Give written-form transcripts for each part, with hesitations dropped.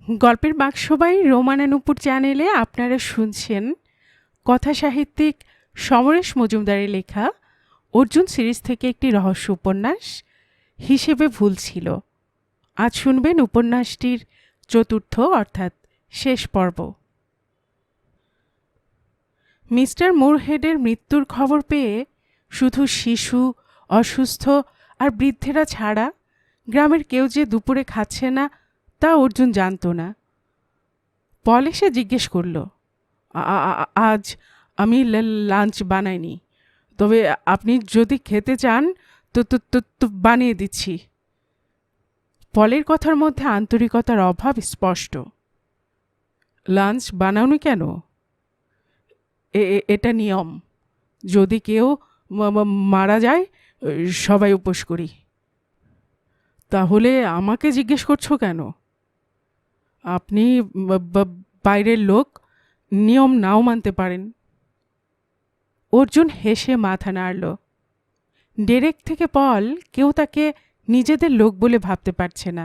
গল্পের বাক্সবাই রোমানানুপুর চ্যানেলে আপনারা শুনছেন কথাসাহিত্যিক সমরেশ মজুমদারের লেখা অর্জুন সিরিজ থেকে একটি রহস্য উপন্যাস হিসেবে ভুল ছিল। আজ শুনবেন উপন্যাসটির চতুর্থ অর্থাৎ শেষ পর্ব। মিস্টার মুরহেডের মৃত্যুর খবর পেয়ে শুধু শিশু, অসুস্থ আর বৃদ্ধেরা ছাড়া গ্রামের কেউ যে দুপুরে খাচ্ছে না তা অর্জুন জানত না। পল এসে জিজ্ঞেস করল, আজ আমি লাঞ্চ বানাইনি, তবে আপনি যদি খেতে চান তো তো তো তো বানিয়ে দিচ্ছি। পলের কথার মধ্যে আন্তরিকতার অভাব স্পষ্ট। লাঞ্চ বানাওনি কেন? এটা নিয়ম, যদি কেউ মারা যায় সবাই উপোস করি। তাহলে আমাকে জিজ্ঞেস করছো কেন? আপনি বাইরের লোক, নিয়ম নাও মানতে পারেন। অর্জুন হেসে মাথা নাড়ল। ডেরেক থেকে পল কেউ তাকে নিজেদের লোক বলে ভাবতে পারছে না,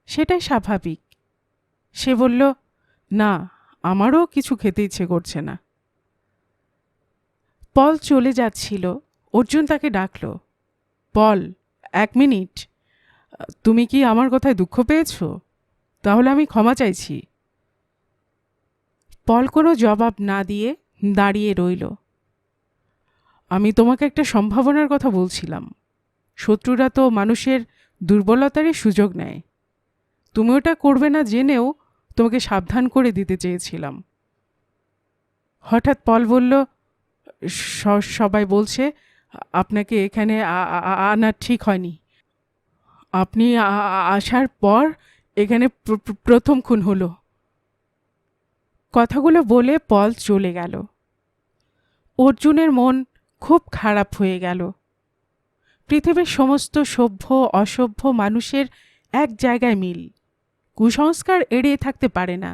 সেটাই স্বাভাবিক। সে বলল, না, আমারও কিছু খেতে ইচ্ছে করছে না। পল চলে যাচ্ছিল, অর্জুন তাকে ডাকল, পল, 1 মিনিট। তুমি কি আমার কথায় দুঃখ পেয়েছ? তাহলে আমি ক্ষমা চাইছি। পল কোনো জবাব না দিয়ে দাঁড়িয়ে রইল। আমি তোমাকে একটা সম্ভাবনার কথা বলছিলাম। শত্রুরা তো মানুষের দুর্বলতারই সুযোগ নেয়। তুমি ওটা করবে না জেনেও তোমাকে সাবধান করে দিতে চেয়েছিলাম। হঠাৎ পল বলল, সবাই বলছে আপনাকে এখানে আনা ঠিক হয়নি। আপনি আসার পর এখানে প্রথম খুন হলো। কথাগুলো বলে পল চলে গেল। অর্জুনের মন খুব খারাপ হয়ে গেল। পৃথিবীর সমস্ত সভ্য অসভ্য মানুষের এক জায়গায় মিল, কুসংস্কার এড়িয়ে থাকতে পারে না।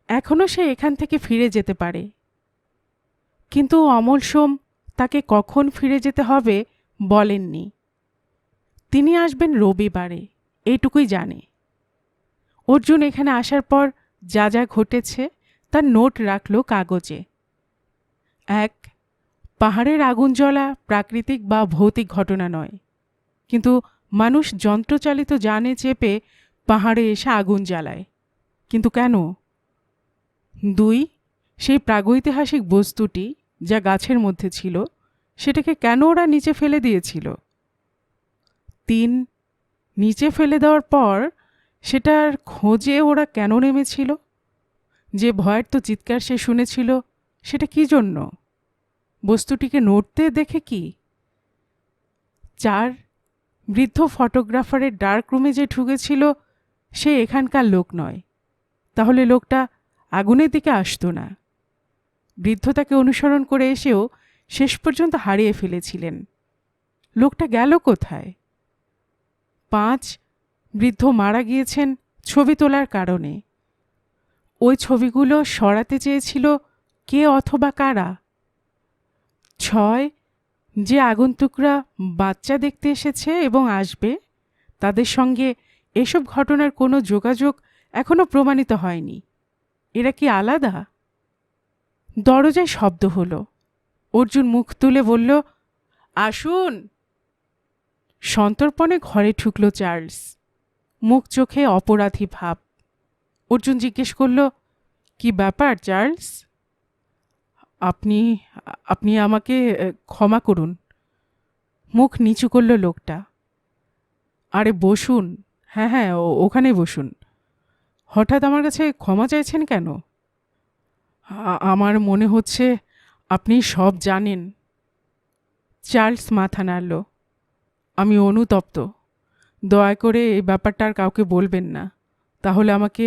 এখনও সে এখান থেকে ফিরে যেতে পারে, কিন্তু অমল সোম তাকে কখন ফিরে যেতে হবে বলেননি। তিনি আসবেন রবিবারে, এইটুকুই জানে। অর্জুন এখানে আসার পর যা যা ঘটেছে তার নোট রাখল কাগজে। 1. পাহাড়ের আগুন জ্বলা প্রাকৃতিক বা ভৌতিক ঘটনা নয়, কিন্তু মানুষ যন্ত্রচালিত যানে চেপে পাহাড়ে এসে আগুন জ্বালায়, কিন্তু কেন? 2. সেই প্রাগৈতিহাসিক বস্তুটি যা গাছের মধ্যে ছিল, সেটাকে কেন ওরা নিচে ফেলে দিয়েছিল? 3. নিচে ফেলে দেওয়ার পর সেটার খোঁজে ওরা কেন নেমেছিল? যে ভয়ের তো চিৎকার সে শুনেছিল, সেটা কি জন্য? বস্তুটিকে নড়তে দেখে কি? 4. বৃদ্ধ ফটোগ্রাফারের ডার্ক রুমে যে ঢুকেছিল সে এখানকার লোক নয়, তাহলে লোকটা আগুনের দিকে আসতো না। বৃদ্ধ তাকে অনুসরণ করে এসেও শেষ পর্যন্ত হারিয়ে ফেলেছিলেন। লোকটা গেল কোথায়? 5. বৃদ্ধ মারা গিয়েছেন ছবি তোলার কারণে। ওই ছবিগুলো সরাতে চেয়েছিল কে অথবা কারা? 6. যে আগন্তুকরা বাচ্চা দেখতে এসেছে এবং আসবে, তাদের সঙ্গে এসব ঘটনার কোনো যোগাযোগ এখনো প্রমাণিত হয়নি। এরা কি আলাদা? দরজায় শব্দ হলো। অর্জুন মুখ তুলে বলল, আসুন। সন্তর্পণে ঘরে ঢুকল চার্লস, মুখ চোখে অপরাধী ভাব। অর্জুন জিজ্ঞেস করল, কি ব্যাপার চার্লস? আপনি আপনি আমাকে ক্ষমা করুন। মুখ নিচু করল লোকটা। আরে বসুন। হ্যাঁ হ্যাঁ, ওখানেই বসুন। হঠাৎ আমার কাছে ক্ষমা চাইছেন কেন? আমার মনে হচ্ছে আপনি সব জানেন। চার্লস মাথা নাড়ল। আমি অনুতপ্ত। দয়া করে এই ব্যাপারটা আর কাউকে বলবেন না, তাহলে আমাকে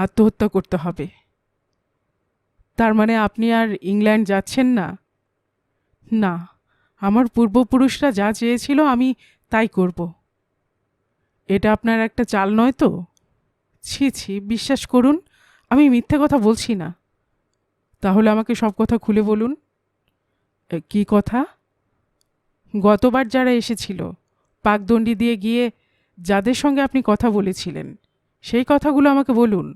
আত্মহত্যা করতে হবে। তার মানে আপনি আর ইংল্যান্ড যাচ্ছেন না? না, আমার পূর্বপুরুষরা যা চেয়েছিল আমি তাই করব। এটা আপনার একটা চাল নয় তো? ছি ছি, বিশ্বাস করুন, আমি মিথ্যে কথা বলছি না। তাহলে আমাকে সব কথা খুলে বলুন। কি কথা? গতবার যারা এসেছিল, পাকদণ্ডি দিয়ে গিয়ে যাদের সঙ্গে আপনি কথা বলেছিলেন, সেই কথাগুলো আমাকে বলুন।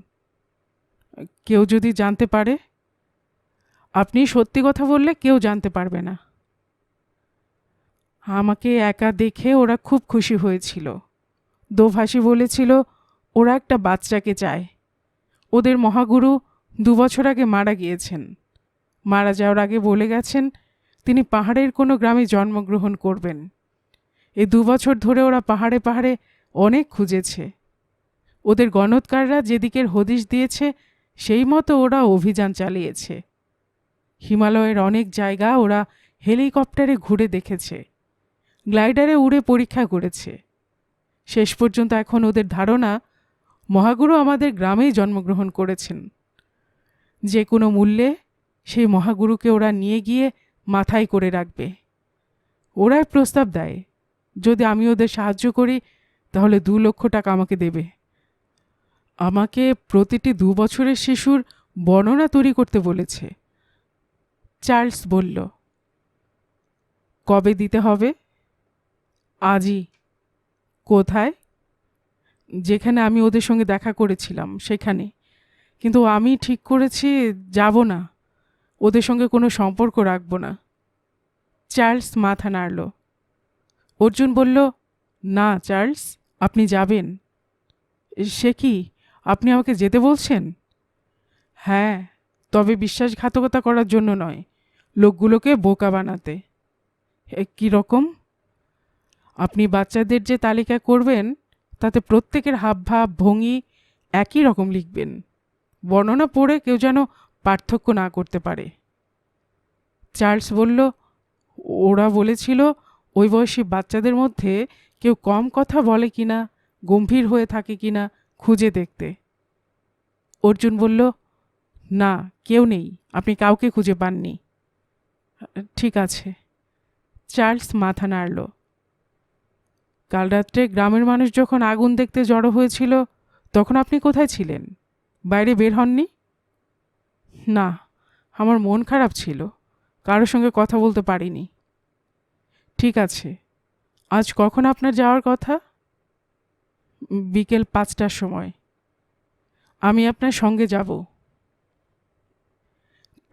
কেউ যদি জানতে পারে? আপনি সত্যি কথা বললে কেউ জানতে পারবে না। আমাকে একা দেখে ওরা খুব খুশি হয়েছিল। দোভাষী বলেছিল ওরা একটা বাচ্চাকে চায়। ওদের মহাগুরু 2 বছর আগে মারা গিয়েছেন। মারা যাওয়ার আগে বলে গেছেন তিনি পাহাড়ের কোনো গ্রামে জন্মগ্রহণ করবেন। এই 2 বছর ধরে ওরা পাহাড়ে পাহাড়ে অনেক খুঁজেছে। ওদের গণৎকাররা যেদিকের হদিশ দিয়েছে সেই মতো ওরা অভিযান চালিয়েছে। হিমালয়ের অনেক জায়গা ওরা হেলিকপ্টারে ঘুরে দেখেছে, গ্লাইডারে উড়ে পরীক্ষা করেছে। শেষ পর্যন্ত এখন ওদের ধারণা মহাগুরু আমাদের গ্রামেই জন্মগ্রহণ করেছেন। যে কোনো মূল্যে সেই মহাগুরুকে ওরা নিয়ে গিয়ে মাথায় করে রাখবে। ওরাই প্রস্তাব দেয়, যদি আমি ওদের সাহায্য করি তাহলে 2 লক্ষ টাকা আমাকে দেবে। আমাকে প্রতিটি 2 বছরের শিশুর বর্ণনা তৈরি করতে বলেছে। চার্লস বলল, কবে দিতে হবে? আজই। কোথায়? যেখানে আমি ওদের সঙ্গে দেখা করেছিলাম সেখানে। কিন্তু আমি ঠিক করেছি যাব না, ওদের সঙ্গে কোনো সম্পর্ক রাখব না। চার্লস মাথা নাড়ল। অর্জুন বলল, না চার্লস, আপনি যাবেন। সে কি, আপনি আমাকে যেতে বলছেন? হ্যাঁ, তবে বিশ্বাসঘাতকতা করার জন্য নয়, লোকগুলোকে বোকা বানাতে। কী রকম? আপনি বাচ্চাদের যে তালিকা করবেন তাতে প্রত্যেকের হাবভাব ভঙ্গি একই রকম লিখবেন। বর্ণনা পড়ে কেউ যেন পার্থক্য না করতে পারে। চার্লস বলল, ওরা বলেছিল ওই বয়সী বাচ্চাদের মধ্যে কেউ কম কথা বলে কিনা, গম্ভীর হয়ে থাকে কিনা খুঁজে দেখতে। অর্জুন বলল, না, কেউ নেই, আপনি কাউকে খুঁজে পাননি। ঠিক আছে। চার্লস মাথা নাড়ল। কাল রাত্রে গ্রামের মানুষ যখন আগুন দেখতে জড়ো হয়েছিল তখন আপনি কোথায় ছিলেন? বাইরে বের হননি? না, আমার মন খারাপ ছিল, কারোর সঙ্গে কথা বলতে পারিনি। ঠিক আছে, আজ কখন আপনার যাওয়ার কথা? বিকেল 5টার সময়। আমি আপনার সঙ্গে যাব।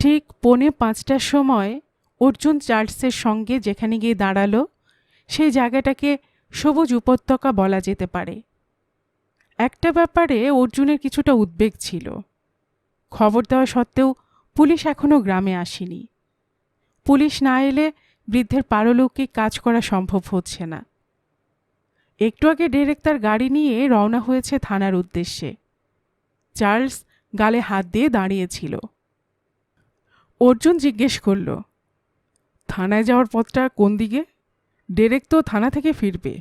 ঠিক 4:45টার সময় অর্জুন চার্লসের সঙ্গে যেখানে গিয়ে দাঁড়ালো সেই জায়গাটাকে সবুজ উপত্যকা বলা যেতে পারে। একটা ব্যাপারে অর্জুনের কিছুটা উদ্বেগ ছিল। খবর দেওয়া সত্ত্বেও পুলিশ এখনও গ্রামে আসেনি। পুলিশ না এলে বৃদ্ধের পারলৌকিক কাজ করা সম্ভব হচ্ছে না। একটু আগে ডেরেক তার গাড়ি নিয়ে রওনা হয়েছে থানার উদ্দেশ্যে। চার্লস গালে হাত দিয়ে দাঁড়িয়েছিল। অর্জুন জিজ্ঞেস করল, থানায় যাওয়ার পথটা কোন দিকে? ডেরেক তো থানা থেকে ফিরবে।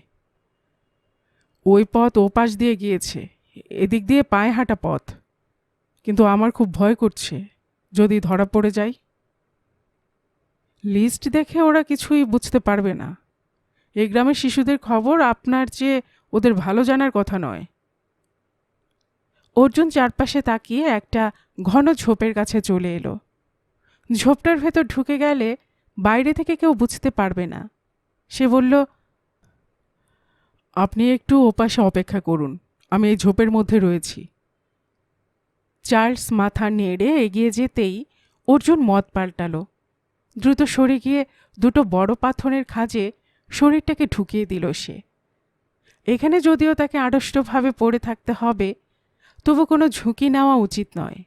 ওই পথ ওপাশ দিয়ে গিয়েছে, এদিক দিয়ে পায়ে হাঁটা পথ। কিন্তু আমার খুব ভয় করছে, যদি ধরা পড়ে যাই। লিস্ট দেখে ওরা কিছুই বুঝতে পারবে না। এই গ্রামের শিশুদের খবর আপনার চেয়ে ওদের ভালো জানার কথা নয়। অর্জুন চারপাশে তাকিয়ে একটা ঘন ঝোপের কাছে চলে এলো। ঝোপটার ভেতর ঢুকে গেলে বাইরে থেকে কেউ বুঝতে পারবে না। সে বলল, আপনি একটু ওপাশে অপেক্ষা করুন, আমি এই ঝোপের মধ্যে রয়েছি। চার্লস মাথা নেড়ে এগিয়ে যেতেই অর্জুন মত পাল্টালো। দ্রুত সরে গিয়ে 2টো বড় পাথরের খাঁজে শরীরটাকে ঢুকিয়ে দিল সে। এখানে যদিও তাকে আড়ষ্টভাবে পড়ে থাকতে হবে, তবু কোনো ঝুঁকি নেওয়া উচিত নয়।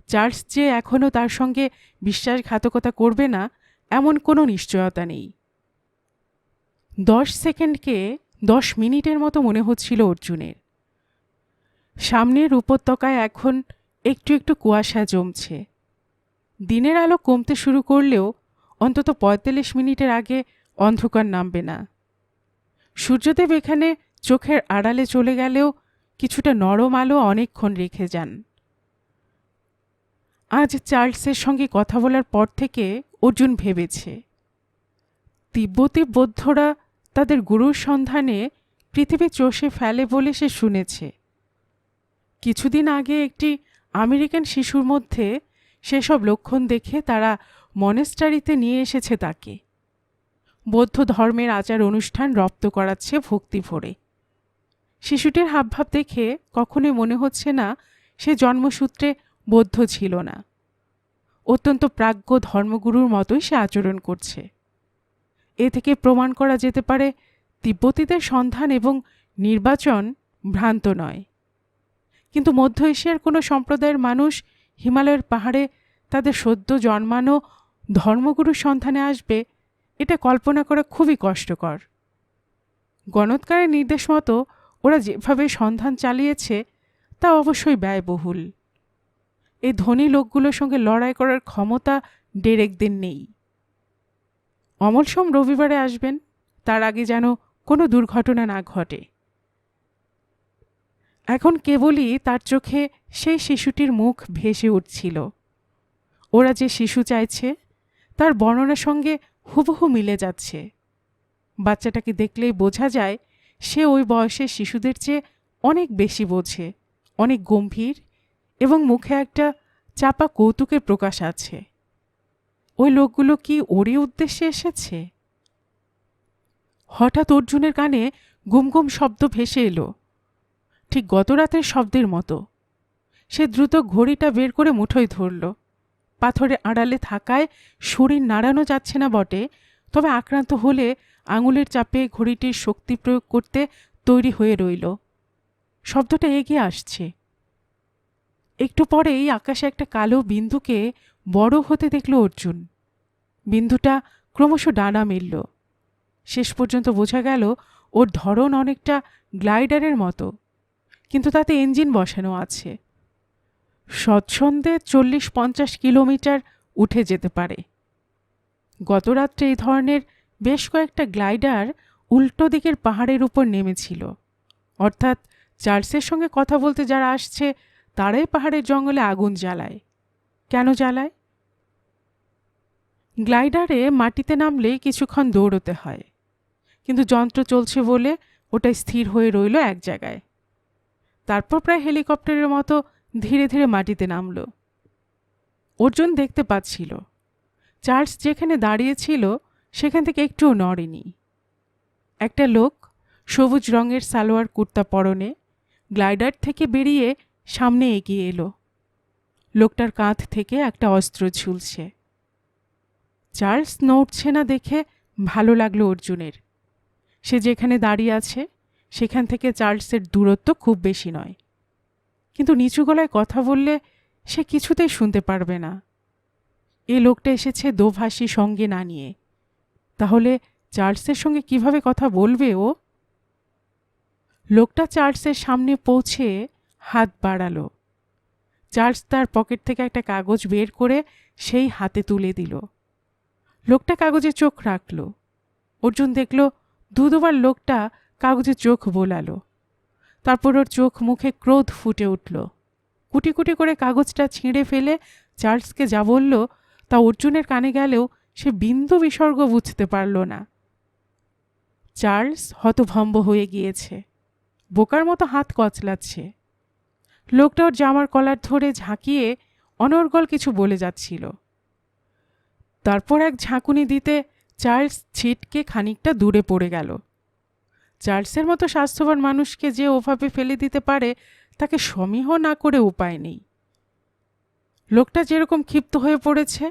চার্লস যে এখনও তার সঙ্গে বিশ্বাসঘাতকতা করবে না এমন কোনো নিশ্চয়তা নেই। 10 সেকেন্ডকে 10 মিনিটের মতো মনে হচ্ছিল অর্জুনের। সামনের উপত্যকায় এখন একটু একটু কুয়াশা জমছে। দিনের আলো কমতে শুরু করলেও অন্তত 45 মিনিটের আগে অন্ধকার নামবে না। সূর্যদেব এখানে চোখের আড়ালে চলে গেলেও কিছুটা নরম আলো অনেকক্ষণ রেখে যান। আজ চার্লসের সঙ্গে কথা বলার পর থেকে অর্জুন ভেবেছে, তিব্বতী বৌদ্ধরা তাদের গুরুর সন্ধানে পৃথিবী চষে ফেলে বলে সে শুনেছে। কিছুদিন আগে একটি আমেরিকান শিশুর মধ্যে সেসব লক্ষণ দেখে তারা মনেস্টারিতে নিয়ে এসেছে তাকে। বৌদ্ধ ধর্মের আচার অনুষ্ঠান রপ্ত করাচ্ছে ভক্তি ভরে। শিশুটির হাবভাব দেখে কখনোই মনে হচ্ছে না সে জন্মসূত্রে বদ্ধ ছিল না। অত্যন্ত প্রাজ্ঞ ধর্মগুরুর মতোই সে আচরণ করছে। এ থেকে প্রমাণ করা যেতে পারে তিব্বতীদের সন্ধান এবং নির্বাচন ভ্রান্ত নয়। কিন্তু মধ্য এশিয়ার কোনো সম্প্রদায়ের মানুষ হিমালয়ের পাহাড়ে তাদের সদ্য জন্মানো ধর্মগুরুর সন্ধানে আসবে, এটা কল্পনা করা খুবই কষ্টকর। গণৎকারের নির্দেশ মতো ওরা যেভাবে সন্ধান চালিয়েছে তা অবশ্যই ব্যয়বহুল। এই ধনী লোকগুলোর সঙ্গে লড়াই করার ক্ষমতা ডেরেকদের নেই। অমলসোম রবিবারে আসবেন, তার আগে যেন কোনো দুর্ঘটনা না ঘটে। এখন কেবলই তার চোখে সেই শিশুটির মুখ ভেসে উঠছিল। ওরা যে শিশু চাইছে তার বর্ণনার সঙ্গে হুবহু মিলে যাচ্ছে। বাচ্চাটাকে দেখলেই বোঝা যায় সে ওই বয়সের শিশুদের চেয়ে অনেক বেশি বোঝে, অনেক গম্ভীর, এবং মুখে একটা চাপা কৌতুকের প্রকাশ আছে। ওই লোকগুলো কি ওরই উদ্দেশ্যে এসেছে? হঠাৎ অর্জুনের কানে গুমগুম শব্দ ভেসে এলো, ঠিক গত রাতের শব্দের মতো। সে দ্রুত ঘড়িটা বের করে মুঠোয় ধরল। পাথরের আড়ালে থাকায় শরীর নাড়ানো যাচ্ছে না বটে, তবে আক্রান্ত হলে আঙুলের চাপে ঘড়িটির শক্তি প্রয়োগ করতে তৈরি হয়ে রইল। শব্দটা এগিয়ে আসছে। একটু পরেই আকাশে একটা কালো বিন্দুকে বড় হতে দেখল অর্জুন। বিন্দুটা ক্রমশ ডানা মেলল। শেষ পর্যন্ত বোঝা গেল ওর ধরন অনেকটা গ্লাইডারের মতো, কিন্তু তাতে ইঞ্জিন বসানো আছে। স্বচ্ছন্দে 40-50 কিলোমিটার উঠে যেতে পারে। গতরাত্রে এই ধরনের বেশ কয়েকটা গ্লাইডার উল্টো দিকের পাহাড়ের উপর নেমেছিল, অর্থাৎ চার্লসের সঙ্গে কথা বলতে যারা আসছে তারাই পাহাড়ের জঙ্গলে আগুন জ্বালায়। কেন জ্বালায়? গ্লাইডারে মাটিতে নামলে কিছুক্ষণ দৌড়তে হয়, কিন্তু যন্ত্র চলছে বলে ওটা স্থির হয়ে রইল এক জায়গায়। তারপর প্রায় হেলিকপ্টারের মতো ধীরে ধীরে মাটিতে নামল। অর্জুন দেখতে পাচ্ছিল চার্লস যেখানে দাঁড়িয়েছিল সেখান থেকে একটুও নড়েনি। একটা লোক সবুজ রঙের সালোয়ার কুর্তা পরনে গ্লাইডার থেকে বেরিয়ে সামনে এগিয়ে এলো। লোকটার কাঁধ থেকে একটা অস্ত্র ঝুলছে। চার্লস নড়ছে না দেখে ভালো লাগলো অর্জুনের। সে যেখানে দাঁড়িয়ে আছে সেখান থেকে চার্লসের দূরত্ব খুব বেশি নয়, কিন্তু নিচু গলায় কথা বললে সে কিছুতেই শুনতে পারবে না। এ লোকটা এসেছে দোভাষী সঙ্গে না নিয়ে, তাহলে চার্লসের সঙ্গে কিভাবে কথা বলবে ও? লোকটা চার্লসের সামনে পৌঁছে হাত বাড়ালো। চার্লস তার পকেট থেকে একটা কাগজ বের করে সেই হাতে তুলে দিল। লোকটা কাগজে চোখ রাখল। অর্জুন দেখল দুবার লোকটা কাগজে চোখ বোলালো। তারপর ওর চোখ মুখে ক্রোধ ফুটে উঠল। কুটি কুটি করে কাগজটা ছিঁড়ে ফেলে চার্লসকে যা বলল তা অর্জুনের কানে গেলেও সে বিন্দু বিসর্গ বুঝতে পারল না। চার্লস হতভম্ব হয়ে গিয়েছে, বোকার মতো হাত কচলাচ্ছে। লোকটা ওর জামার কলার ধরে ঝাঁকিয়ে অনর্গল কিছু বলে যাচ্ছিল। তারপর এক ঝাঁকুনি দিতে চার্লস ছিটকে খানিকটা দূরে পড়ে গেল। চার্লসের মতো স্বাস্থ্যবান মানুষকে যে ওভাবে ফেলে দিতে পারে তাকে সমীহ না করে উপায় নেই। লোকটা যেরকম ক্ষিপ্ত হয়ে পড়েছে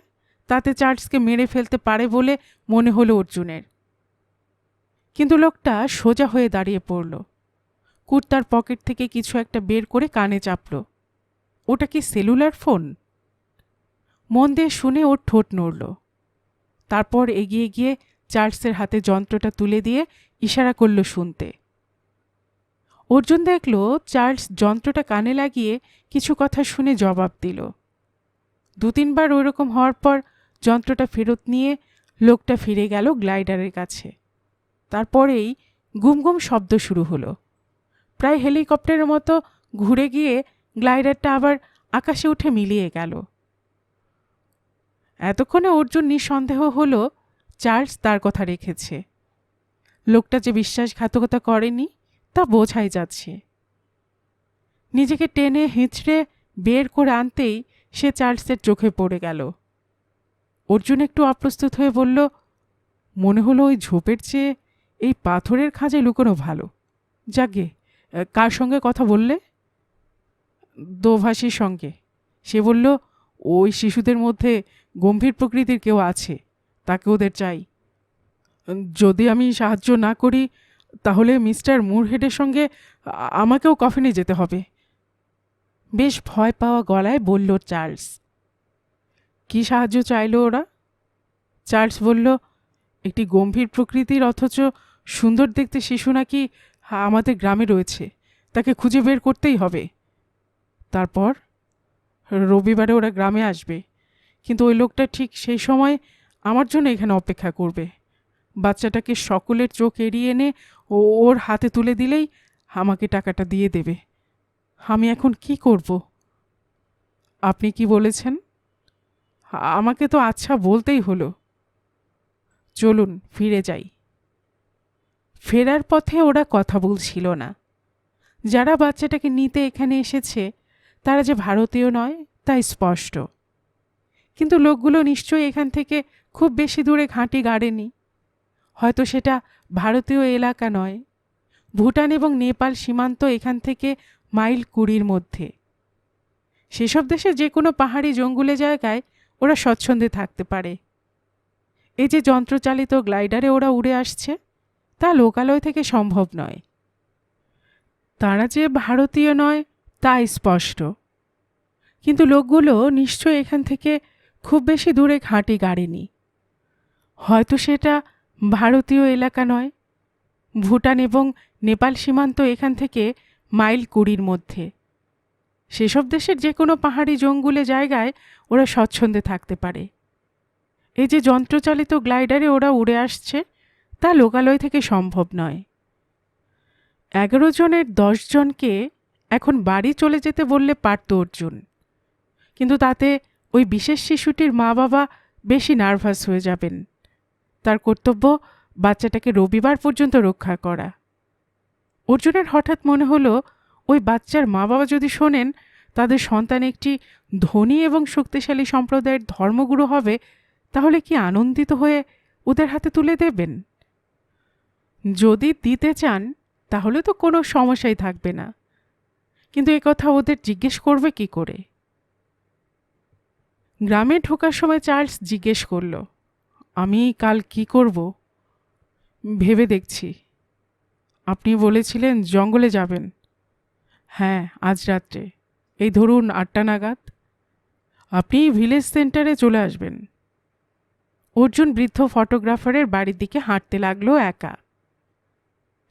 তাতে চার্লসকে মেরে ফেলতে পারে বলে মনে হলো অর্জুনের। কিন্তু লোকটা সোজা হয়ে দাঁড়িয়ে পড়ল। কুর্তার পকেট থেকে কিছু একটা বের করে কানে চাপল। ওটা কি সেলুলার ফোন? মন দিয়ে শুনে ওর ঠোঁট নড়ল। তারপর এগিয়ে গিয়ে চার্লসের হাতে যন্ত্রটা তুলে দিয়ে ইশারা করল শুনতে। অর্জুন দেখল চার্লস যন্ত্রটা কানে লাগিয়ে কিছু কথা শুনে জবাব দিল। 2-3 বার ওইরকম হওয়ার পর যন্ত্রটা ফেরত নিয়ে লোকটা ফিরে গেল গ্লাইডারের কাছে। তারপরেই গুমগুম শব্দ শুরু হলো। প্রায় হেলিকপ্টারের মতো ঘুরে গিয়ে গ্লাইডারটা আবার আকাশে উঠে মিলিয়ে গেল। এতক্ষণে অর্জুন নিঃসন্দেহ হলো চার্লস তার কথা রেখেছে। লোকটা যে বিশ্বাসঘাতকতা করেনি তা বোঝাই যাচ্ছে। নিজেকে টেনে হিঁচড়ে বের করে আনতেই সে চার্লসের চোখে পড়ে গেল। অর্জুন একটু অপ্রস্তুত হয়ে বলল, মনে হলো ওই ঝোপের চেয়ে এই পাথরের খাঁজে লুকোনো ভালো। যাগে, কার সঙ্গে কথা বললে? দোভাষীর সঙ্গে। সে বলল ওই শিশুদের মধ্যে গম্ভীর প্রকৃতির কেউ আছে, তাকে ওদের চাই। যদি আমি সাহায্য না করি তাহলে মিস্টার মুরহেডের সঙ্গে আমাকেও কফিনে যেতে হবে। বেশ ভয় পাওয়া গলায় বলল চার্লস। কি সাহায্য চাইল ওরা? চার্লস বলল, একটি গম্ভীর প্রকৃতির অথচ সুন্দর দেখতে শিশু নাকি আমাদের গ্রামে রয়েছে, তাকে খুঁজে বের করতেই হবে। তারপর রবিবারে ওরা গ্রামে আসবে, কিন্তু ওই লোকটা ঠিক সেই সময় আমার জন্য এখানে অপেক্ষা করবে। বাচ্চাটাকে সকলের চোখ এড়িয়ে এনে ওর হাতে তুলে দিলেই আমাকে টাকাটা দিয়ে দেবে। আমি এখন কি করব? আপনি কি বলেছেন? আমাকে তো আচ্ছা বলতেই হলো। চলুন ফিরে যাই। ফেরার পথে ওরা কথা বলছিল না। যারা বাচ্চাটাকে নিতে এখানে এসেছে তারা যে ভারতীয় নয় তাই স্পষ্ট, কিন্তু লোকগুলো নিশ্চয়ই এখান থেকে খুব বেশি দূরে ঘাঁটি গাড়েনি। হয়তো সেটা ভারতীয় এলাকা নয়। ভুটান এবং নেপাল সীমান্ত এখান থেকে মাইল 20 মধ্যে। সেসব দেশে যে কোনো পাহাড়ি জঙ্গলে জায়গায় ওরা স্বচ্ছন্দে থাকতে পারে। এই যে যন্ত্রচালিত গ্লাইডারে ওরা উড়ে আসছে তা লোকালয় থেকে সম্ভব নয়। তারা যে ভারতীয় নয় তা স্পষ্ট, কিন্তু লোকগুলো নিশ্চয় এখান থেকে খুব বেশি দূরে ঘাঁটি গাড়েনি। হয়তো সেটা ভারতীয় এলাকা নয়। ভুটান এবং নেপাল সীমান্ত এখান থেকে মাইল 20 মধ্যে। সেসব দেশের যে কোনো পাহাড়ি জঙ্গলে জায়গায় ওরা স্বচ্ছন্দে থাকতে পারে। এই যে যন্ত্রচালিত গ্লাইডারে ওরা উড়ে আসছে তা লোকালয় থেকে সম্ভব নয়। 11 জনের 10 জনকে এখন বাড়ি চলে যেতে বললে পারত অর্জুন, কিন্তু তাতে ওই বিশেষ শিশুটির মা বাবা বেশি নার্ভাস হয়ে যাবেন। তার কর্তব্য বাচ্চাটাকে রবিবার পর্যন্ত রক্ষা করা। অর্জুনের হঠাৎ মনে হলো, ওই বাচ্চার মা বাবা যদি শোনেন তাদের সন্তান একটি ধনী এবং শক্তিশালী সম্প্রদায়ের ধর্মগুরু হবে, তাহলে কি আনন্দিত হয়ে ওদের হাতে তুলে দেবেন? যদি দিতে চান তাহলে তো কোনো সমস্যাই থাকবে না, কিন্তু একথা ওদের জিজ্ঞেস করবে কি করে? গ্রামে ঢোকার সময় চার্লস জিজ্ঞেস করল, আমি কাল কি করব? ভেবে দেখছি। আপনি বলেছিলেন জঙ্গলে যাবেন। হ্যাঁ, আজ রাত্রে, এই ধরুন 8টা নাগাদ। আপনি ভিলেজ সেন্টারে চলে আসবেন। অর্জুন বৃদ্ধ ফটোগ্রাফারের বাড়ির দিকে হাঁটতে লাগলো একা।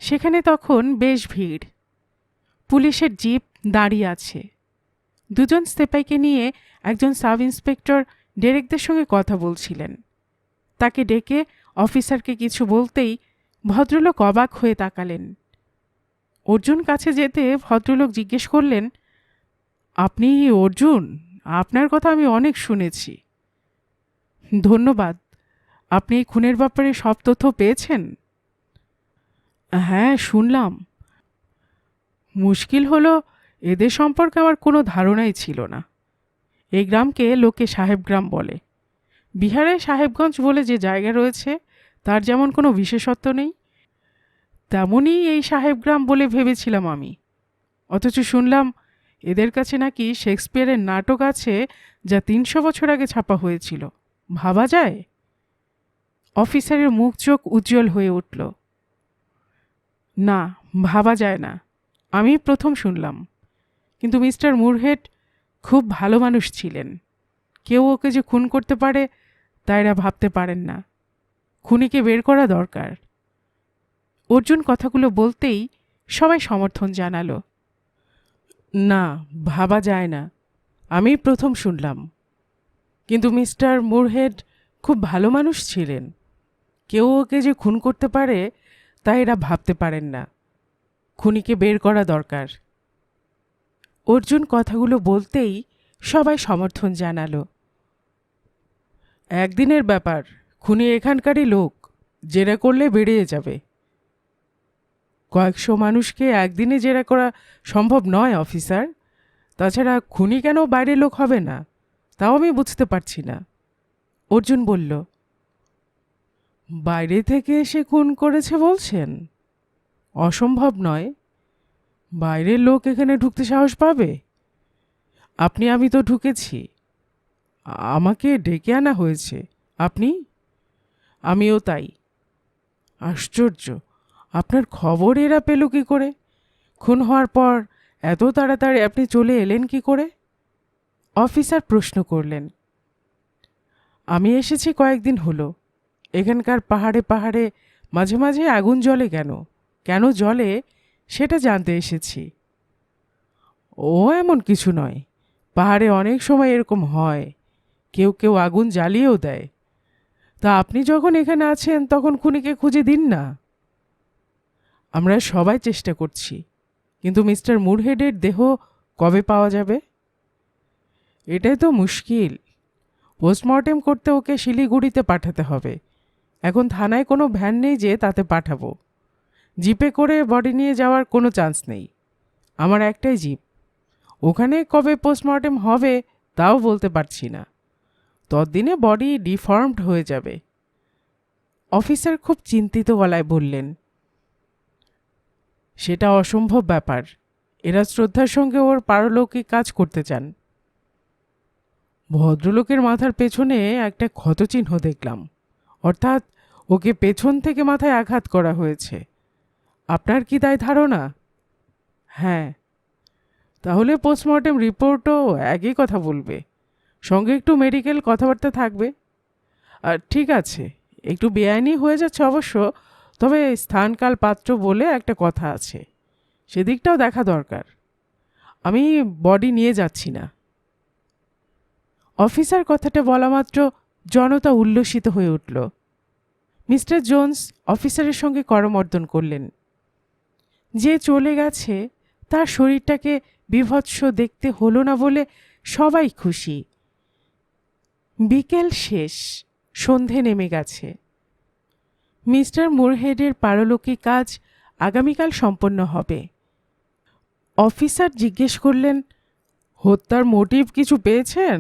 সেখানে তখন বেশ ভিড়। পুলিশের জিপ দাঁড়িয়ে আছে। 2 জন সেপাইকে নিয়ে একজন সাব ইন্সপেক্টর ডেরেকদের সঙ্গে কথা বলছিলেন। তাকে ডেকে অফিসারকে কিছু বলতেই ভদ্রলোক অবাক হয়ে তাকালেন। অর্জুন কাছে যেতে ভদ্রলোক জিজ্ঞেস করলেন, আপনি অর্জুন? আপনার কথা আমি অনেক শুনেছি। ধন্যবাদ। আপনি এই খুনের ব্যাপারে সব তথ্য পেয়েছেন? হ্যাঁ, শুনলাম। মুশকিল হলো, এদের সম্পর্কে আমার কোনো ধারণাই ছিল না। এই গ্রামকে লোকে সাহেব গ্রাম বলে। বিহারে সাহেবগঞ্জ বলে যে জায়গা রয়েছে তার যেমন কোনো বিশেষত্ব নেই, তেমনই এই সাহেবগ্রাম বলে ভেবেছিলাম আমি। অথচ শুনলাম এদের কাছে নাকি শেক্সপিয়ারের নাটক আছে যা 300 বছর আগে ছাপা হয়েছিল। ভাবা যায়? অফিসারের মুখ চোখ উজ্জ্বল হয়ে উঠল। না, ভাবা যায় না। আমি প্রথম শুনলাম। কিন্তু মিস্টার মুরহেড খুব ভালো মানুষ ছিলেন। কেউ ওকে যে খুন করতে পারে তা এরা ভাবতে পারেন না। খুনিকে বের করা দরকার। অর্জুন কথাগুলো বলতেই সবাই সমর্থন জানালো। না, ভাবা যায় না। আমি প্রথম শুনলাম। কিন্তু মিস্টার মুরহেড খুব ভালো মানুষ ছিলেন। কেউ ওকে যে খুন করতে পারে তা এরা ভাবতে পারেন না। খুনিকে বের করা দরকার। অর্জুন কথাগুলো বলতেই সবাই সমর্থন জানালো। একদিনের ব্যাপার, খুনি এখানকারই লোক, জেরা করলে বেরিয়ে যাবে। কয়েকশো মানুষকে একদিনে জেরা করা সম্ভব নয় অফিসার। তাছাড়া খুনি কেন বাইরের লোক হবে না তাও আমি বুঝতে পারছি না। অর্জুন বলল, বাইরে থেকে এসে খুন করেছে বলছেন? অসম্ভব নয়। বাইরের লোক এখানে ঢুকতে সাহস পাবে? আমি তো ঢুকেছি। আমাকে ডেকে আনা হয়েছে। আপনি? আমিও তাই। আশ্চর্য, আপনার খবর এরা পেল কি করে? খুন হওয়ার পর এত তাড়াতাড়ি আপনি চলে এলেন কি করে? অফিসার প্রশ্ন করলেন। আমি এসেছি কয়েকদিন হলো। এখানকার পাহাড়ে পাহাড়ে মাঝে মাঝে আগুন জ্বলে, কেন কেন জ্বলে সেটা জানতে এসেছি। ও এমন কিছু নয়, পাহাড়ে অনেক সময় এরকম হয়, কেউ কেউ আগুন জ্বালিয়েও দেয়। তা আপনি যখন এখানে আছেন তখন খুনিকে খুঁজে দিন না। আমরা সবাই চেষ্টা করছি, কিন্তু মিস্টার মুরহেডের দেহ কবে পাওয়া যাবে? এটাই তো মুশকিল। পোস্টমর্টেম করতে ওকে শিলিগুড়িতে পাঠাতে হবে। এখন থানায় কোনো ভ্যান নেই যে তাতে পাঠাবো। জিপে করে বডি নিয়ে যাওয়ার কোনো চান্স নেই। আমার একটাই জিপ, ওখানে কবে পোস্টমর্টেম হবে তাও বলতে পারছি না। ততদিনে বডি ডিফর্মড হয়ে যাবে। অফিসার খুব চিন্তিত গলায় বললেন, সেটা অসম্ভব ব্যাপার। এরা শ্রদ্ধার সঙ্গে ওর পারলৌকিক কাজ করতে চান। ভদ্রলোকের মাথার পেছনে একটা ক্ষতচিহ্ন দেখলাম, অর্থাৎ ওকে পেছন থেকে মাথায় আঘাত করা হয়েছে। আপনার কি তাই ধারণা? হ্যাঁ। তাহলে পোস্টমর্টেম রিপোর্টও একই কথা বলবে, সঙ্গে একটু মেডিকেল কথাবার্তা থাকবে। আর ঠিক আছে, একটু বেআইনি হয়ে যাচ্ছে অবশ্য, তবে স্থানকাল পাত্র বলে একটা কথা আছে, সেদিকটাও দেখা দরকার। আমি বডি নিয়ে যাচ্ছি না। অফিসার কথাটা বলা মাত্র জনতা উল্লসিত হয়ে উঠল। মিস্টার জোন্স অফিসারের সঙ্গে করমর্দন করলেন। যে চলে গেছে তার শরীরটাকে বিভৎস দেখতে হলো না বলে সবাই খুশি। বিকেল শেষ, সন্ধে নেমে গেছে। মিস্টার মুরহেডের পারলৌকিক কাজ আগামীকাল সম্পন্ন হবে। অফিসার জিজ্ঞেস করলেন, হত্যার মোটিভ কিছু পেয়েছেন?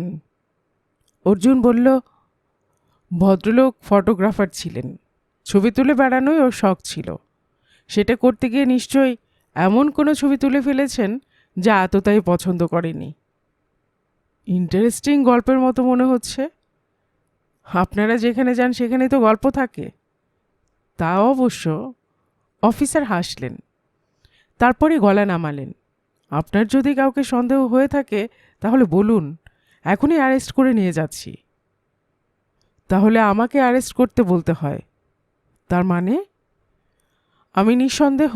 অর্জুন বলল, ভদ্রলোক ফটোগ্রাফার ছিলেন, ছবি তুলে বেড়ানোই ওর শখ ছিল। সেটা করতে গিয়ে নিশ্চয়ই এমন কোনো ছবি তুলে ফেলেছেন যা এতটাই পছন্দ করেনি। ইন্টারেস্টিং গল্পের মতো মনে হচ্ছে। আপনারা যেখানে যান সেখানেই তো গল্প থাকে। তা অবশ্য। অফিসার হাসলেন, তারপরে গলা নামালেন। আপনার যদি কাউকে সন্দেহ হয়ে থাকে তাহলে বলুন, এখনই অ্যারেস্ট করে নিয়ে যাচ্ছি। তাহলে আমাকে অ্যারেস্ট করতে বলতে হয়? তার মানে? আমি নিঃসন্দেহ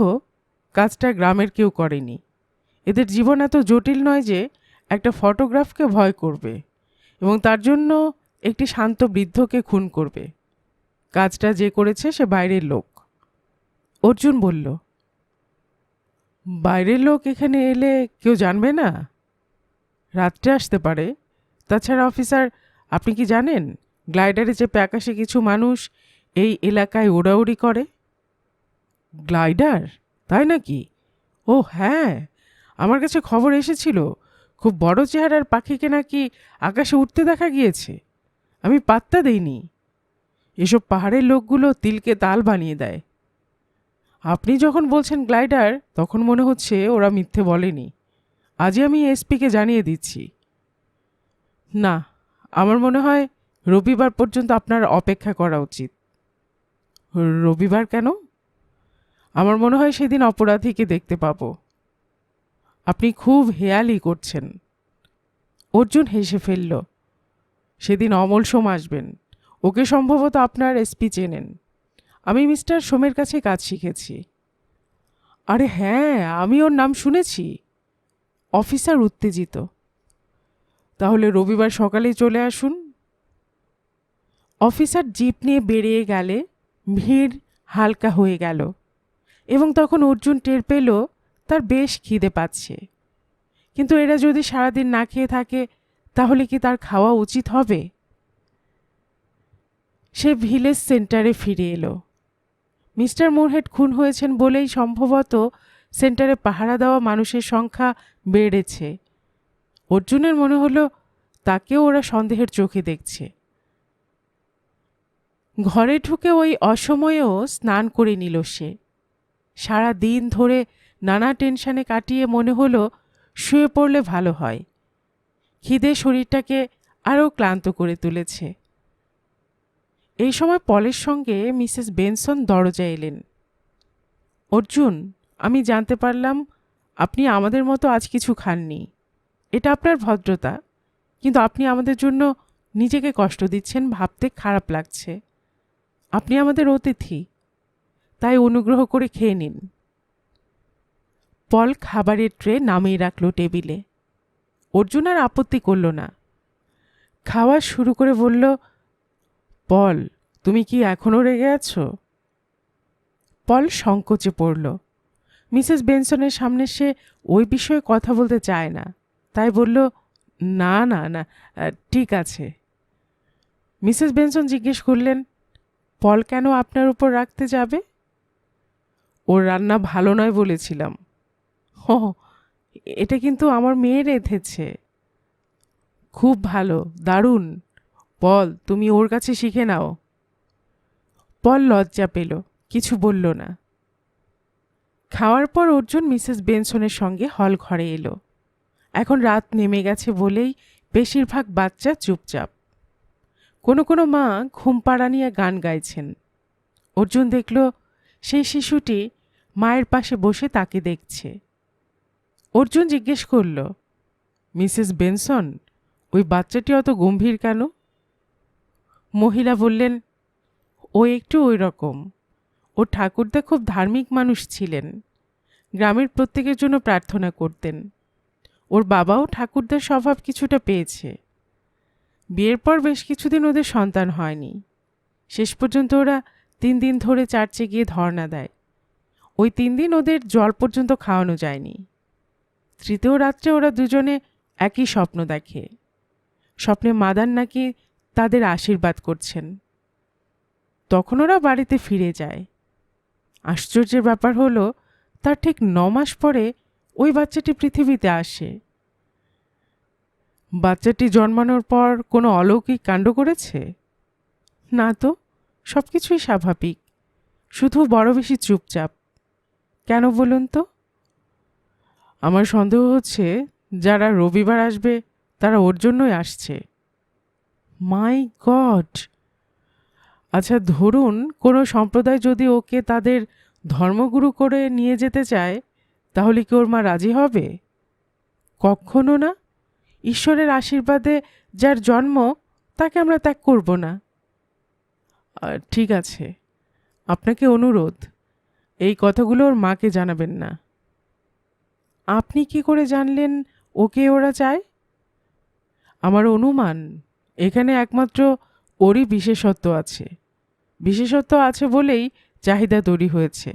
কাজটা গ্রামের কেউ করেনি। এদের জীবন এত জটিল নয় যে একটা ফটোগ্রাফকে ভয় করবে এবং তার জন্য একটি শান্ত বৃদ্ধকে খুন করবে। কাজটা যে করেছে সে বাইরের লোক। অর্জুন বলল, বাইরের লোক এখানে এলে কেউ জানবে না? রাত্রে আসতে পারে। তাছাড়া অফিসার, আপনি কি জানেন গ্লাইডারে চেপে আকাশে কিছু মানুষ এই এলাকায় ওড়াউড়ি করে? গ্লাইডার? তাই নাকি? ও হ্যাঁ, আমার কাছে খবর এসেছিল খুব বড় চেহারার পাখিকে নাকি আকাশে উঠতে দেখা গিয়েছে। আমি পাত্তা দেইনি। এসব পাহাড়ের লোকগুলো তিলকে তাল বানিয়ে দেয়। আপনি যখন বলছেন গ্লাইডার, তখন মনে হচ্ছে ওরা মিথ্যে বলেনি। আজই আমি এসপিকে জানিয়ে দিচ্ছি। না, আমার মনে হয় রবিবার পর্যন্ত আপনার অপেক্ষা করা উচিত। রবিবার কেন? আমার মনে হয় সেদিন অপরাধীকে দেখতে পাবো। আপনি খুব হেয়ালি করছেন। অর্জুন হেসে ফেলল। সেদিন অমল সোম আসবেন। ওকে সম্ভবত আপনার এসপি চেনেন। আমি মিস্টার সোমের কাছে কাজ শিখেছি। আরে হ্যাঁ, আমি ওর নাম শুনেছি। অফিসার উত্তেজিত। তাহলে রবিবার সকালেই চলে আসুন। অফিসার জিপ নিয়ে বেরিয়ে গেলে ভিড় হালকা হয়ে গেল এবং তখন অর্জুন টের পেল তার বেশ খিদে পাচ্ছে। কিন্তু এরা যদি সারাদিন না খেয়ে থাকে তাহলে কি তার খাওয়া উচিত হবে? সে ভিলেজ সেন্টারে ফিরে এলো। মিস্টার মুরহেড খুন হয়েছেন বলেই সম্ভবত সেন্টারে পাহারা দেওয়া মানুষের সংখ্যা বেড়েছে। অর্জুনের মনে হলো তাকেও ওরা সন্দেহের চোখে দেখছে। ঘরে ঢুকে ওই অসময়েও স্নান করে নিল সে। সারা দিন ধরে নানা টেনশনে কাটিয়ে মনে হলো শুয়ে পড়লে ভালো হয়। খিদে শরীরটাকে আরও ক্লান্ত করে তুলেছে। এই সময় পলের সঙ্গে মিসেস বেনসন দরজায় এলেন। অর্জুন, আমি জানতে পারলাম আপনি আমাদের মতো আজ কিছু খাননি। এটা আপনার ভদ্রতা, কিন্তু আপনি আমাদের জন্য নিজেকে কষ্ট দিচ্ছেন ভাবতে খারাপ লাগছে। আপনি আমাদের অতিথি, তাই অনুগ্রহ করে খেয়ে নিন। পল খাবারের ট্রে নামিয়ে রাখল টেবিলে। অর্জুন আর আপত্তি করল না। খাওয়া শুরু করে বলল, পল, তুমি কি এখনও রেগে আছো? পল সংকোচে পড়ল। মিসেস বেনসনের সামনে সে ওই বিষয়ে কথা বলতে চায় না, তাই বলল, না না না, ঠিক আছে। মিসেস বেনসন জিজ্ঞেস করলেন, পল কেন আপনার উপর রাখতে যাবে? ওর রান্না ভালো নয় বলেছিলাম। ও, এটা কিন্তু আমার মেয়ে রেঁধেছে। খুব ভালো, দারুণ। পল, তুমি ওর কাছে শিখে নাও। পল লজ্জা পেল, কিছু বলল না। খাওয়ার পর অর্জুন মিসেস বেনসনের সঙ্গে হল ঘরে এলো। এখন রাত নেমে গেছে বলেই বেশিরভাগ বাচ্চা চুপচাপ। কোনো কোনো মা ঘুম পাড়া নিয়ে গান গাইছেন। অর্জুন দেখল সেই শিশুটি মায়ের পাশে বসে তাকে দেখছে। অর্জুন জিজ্ঞেস করল, মিসেস বেনসন, ওই বাচ্চাটি অত গম্ভীর কেন? মহিলা বললেন, ও একটু ওই রকম। ওর ঠাকুরদা খুব ধার্মিক মানুষ ছিলেন, গ্রামের প্রত্যেকের জন্য প্রার্থনা করতেন। ওর বাবাও ঠাকুরদার স্বভাব কিছুটা পেয়েছে। বিয়ের পর বেশ কিছুদিন ওদের সন্তান হয়নি। শেষ পর্যন্ত ওরা 3 দিন ধরে চার্চে গিয়ে ধর্ণা দেয়। ওই 3 দিন ওদের জল পর্যন্ত খাওয়ানো যায়নি। তৃতীয় রাত্রে ওরা দুজনে একই স্বপ্ন দেখে। স্বপ্নে মাদার নাকি তাদের আশীর্বাদ করছেন। তখন ওরা বাড়িতে ফিরে যায়। আশ্চর্যের ব্যাপার হলো, তার ঠিক 9 মাস পরে ওই বাচ্চাটি পৃথিবীতে আসে। বাচ্চাটি জন্মানোর পর কোনো অলৌকিক কাণ্ড করেছে? না তো, সব কিছুই স্বাভাবিক, শুধু বড় বেশি চুপচাপ। কেন বলুন তো? আমার সন্দেহ হচ্ছে যারা রবিবার আসবে তারা ওর জন্যই আসছে। মাই গড! আচ্ছা, ধরুন কোনো সম্প্রদায় যদি ওকে তাদের ধর্মগুরু করে নিয়ে যেতে চায়, তাহলে কি ওর মা রাজি হবে? কখনো না। ঈশ্বরের আশীর্বাদে যার জন্ম, তাকে আমরা ত্যাগ করব না। ঠিক আছে, আপনাকে অনুরোধ, এই কথাগুলো ওর মাকে জানাবেন না। আপনি কি করে জানলেন ওকে ওরা চায়? আমার অনুমান, এখানে একমাত্র ওরই বিশেষত্ব আছে। বিশেষত্ব আছে বলেই চাহিদা তৈরি হয়েছে।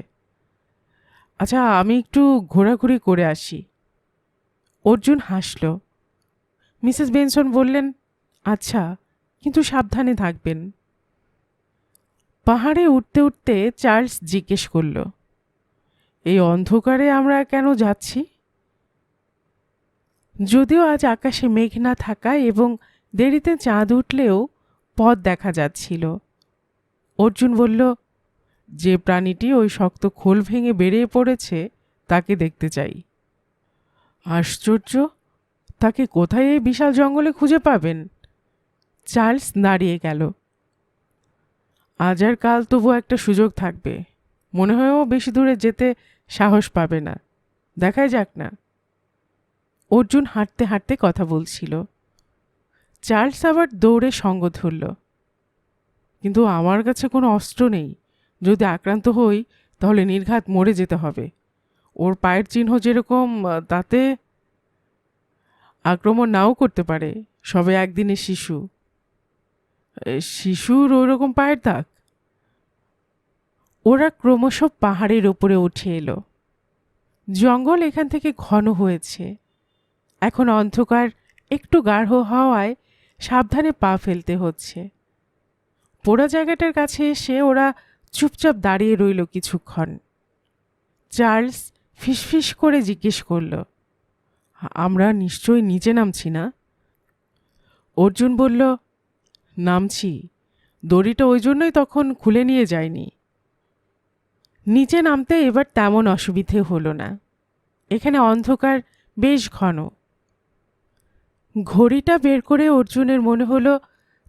আচ্ছা, আমি একটু ঘোরাঘুরি করে আসি। অর্জুন হাসল। মিসেস বেনসন বললেন, আচ্ছা, কিন্তু সাবধানে থাকবেন। পাহাড়ে উঠতে উঠতে চার্লস জিজ্ঞেস করল, এই অন্ধকারে আমরা কেন যাচ্ছি? যদিও আজ আকাশে মেঘ না থাকায় এবং দেরিতে চাঁদ উঠলেও পথ দেখা যাচ্ছিল। অর্জুন বলল, যে প্রাণীটি ওই শক্ত খোল ভেঙে বেরিয়ে পড়েছে তাকে দেখতে চাই। আশ্চর্য, তাকে কোথায় এই বিশাল জঙ্গলে খুঁজে পাবেন? চার্লস দাঁড়িয়ে গেল। আজ আর কাল তবু একটা সুযোগ থাকবে। মনে হয় ও বেশি দূরে যেতে সাহস পাবে না। দেখাই যাক না। অর্জুন হাঁটতে হাঁটতে কথা বলছিল। চার্লস আবার দৌড়ে সঙ্গ ধরল। কিন্তু আমার কাছে কোনো অস্ত্র নেই। যদি আক্রান্ত হই তাহলে নির্ঘাত মরে যেতে হবে। ওর পায়ের চিহ্ন যেরকম, তাতে আক্রমণ নাও করতে পারে। সবে একদিনের শিশু। শিশুর ওই রকম পায়ের দাগ? ওরা ক্রমশ পাহাড়ের ওপরে উঠে এলো। জঙ্গল এখান থেকে ঘন হয়েছে। এখন অন্ধকার একটু গাঢ় হওয়ায় সাবধানে পা ফেলতে হচ্ছে। পোড়া জায়গাটার কাছে এসে ওরা চুপচাপ দাঁড়িয়ে রইল কিছুক্ষণ। চার্লস ফিসফিস করে জিজ্ঞেস করল, আমরা নিশ্চয়ই নিচে নামছি না? অর্জুন বলল, নামছি। দড়িটা ওই জন্যই তখন খুলে নিয়ে যায়নি। নিচে নামতে এবার তেমন অসুবিধে হলো না। এখানে অন্ধকার বেশ ঘন। ঘড়িটা বের করে অর্জুনের মনে হলো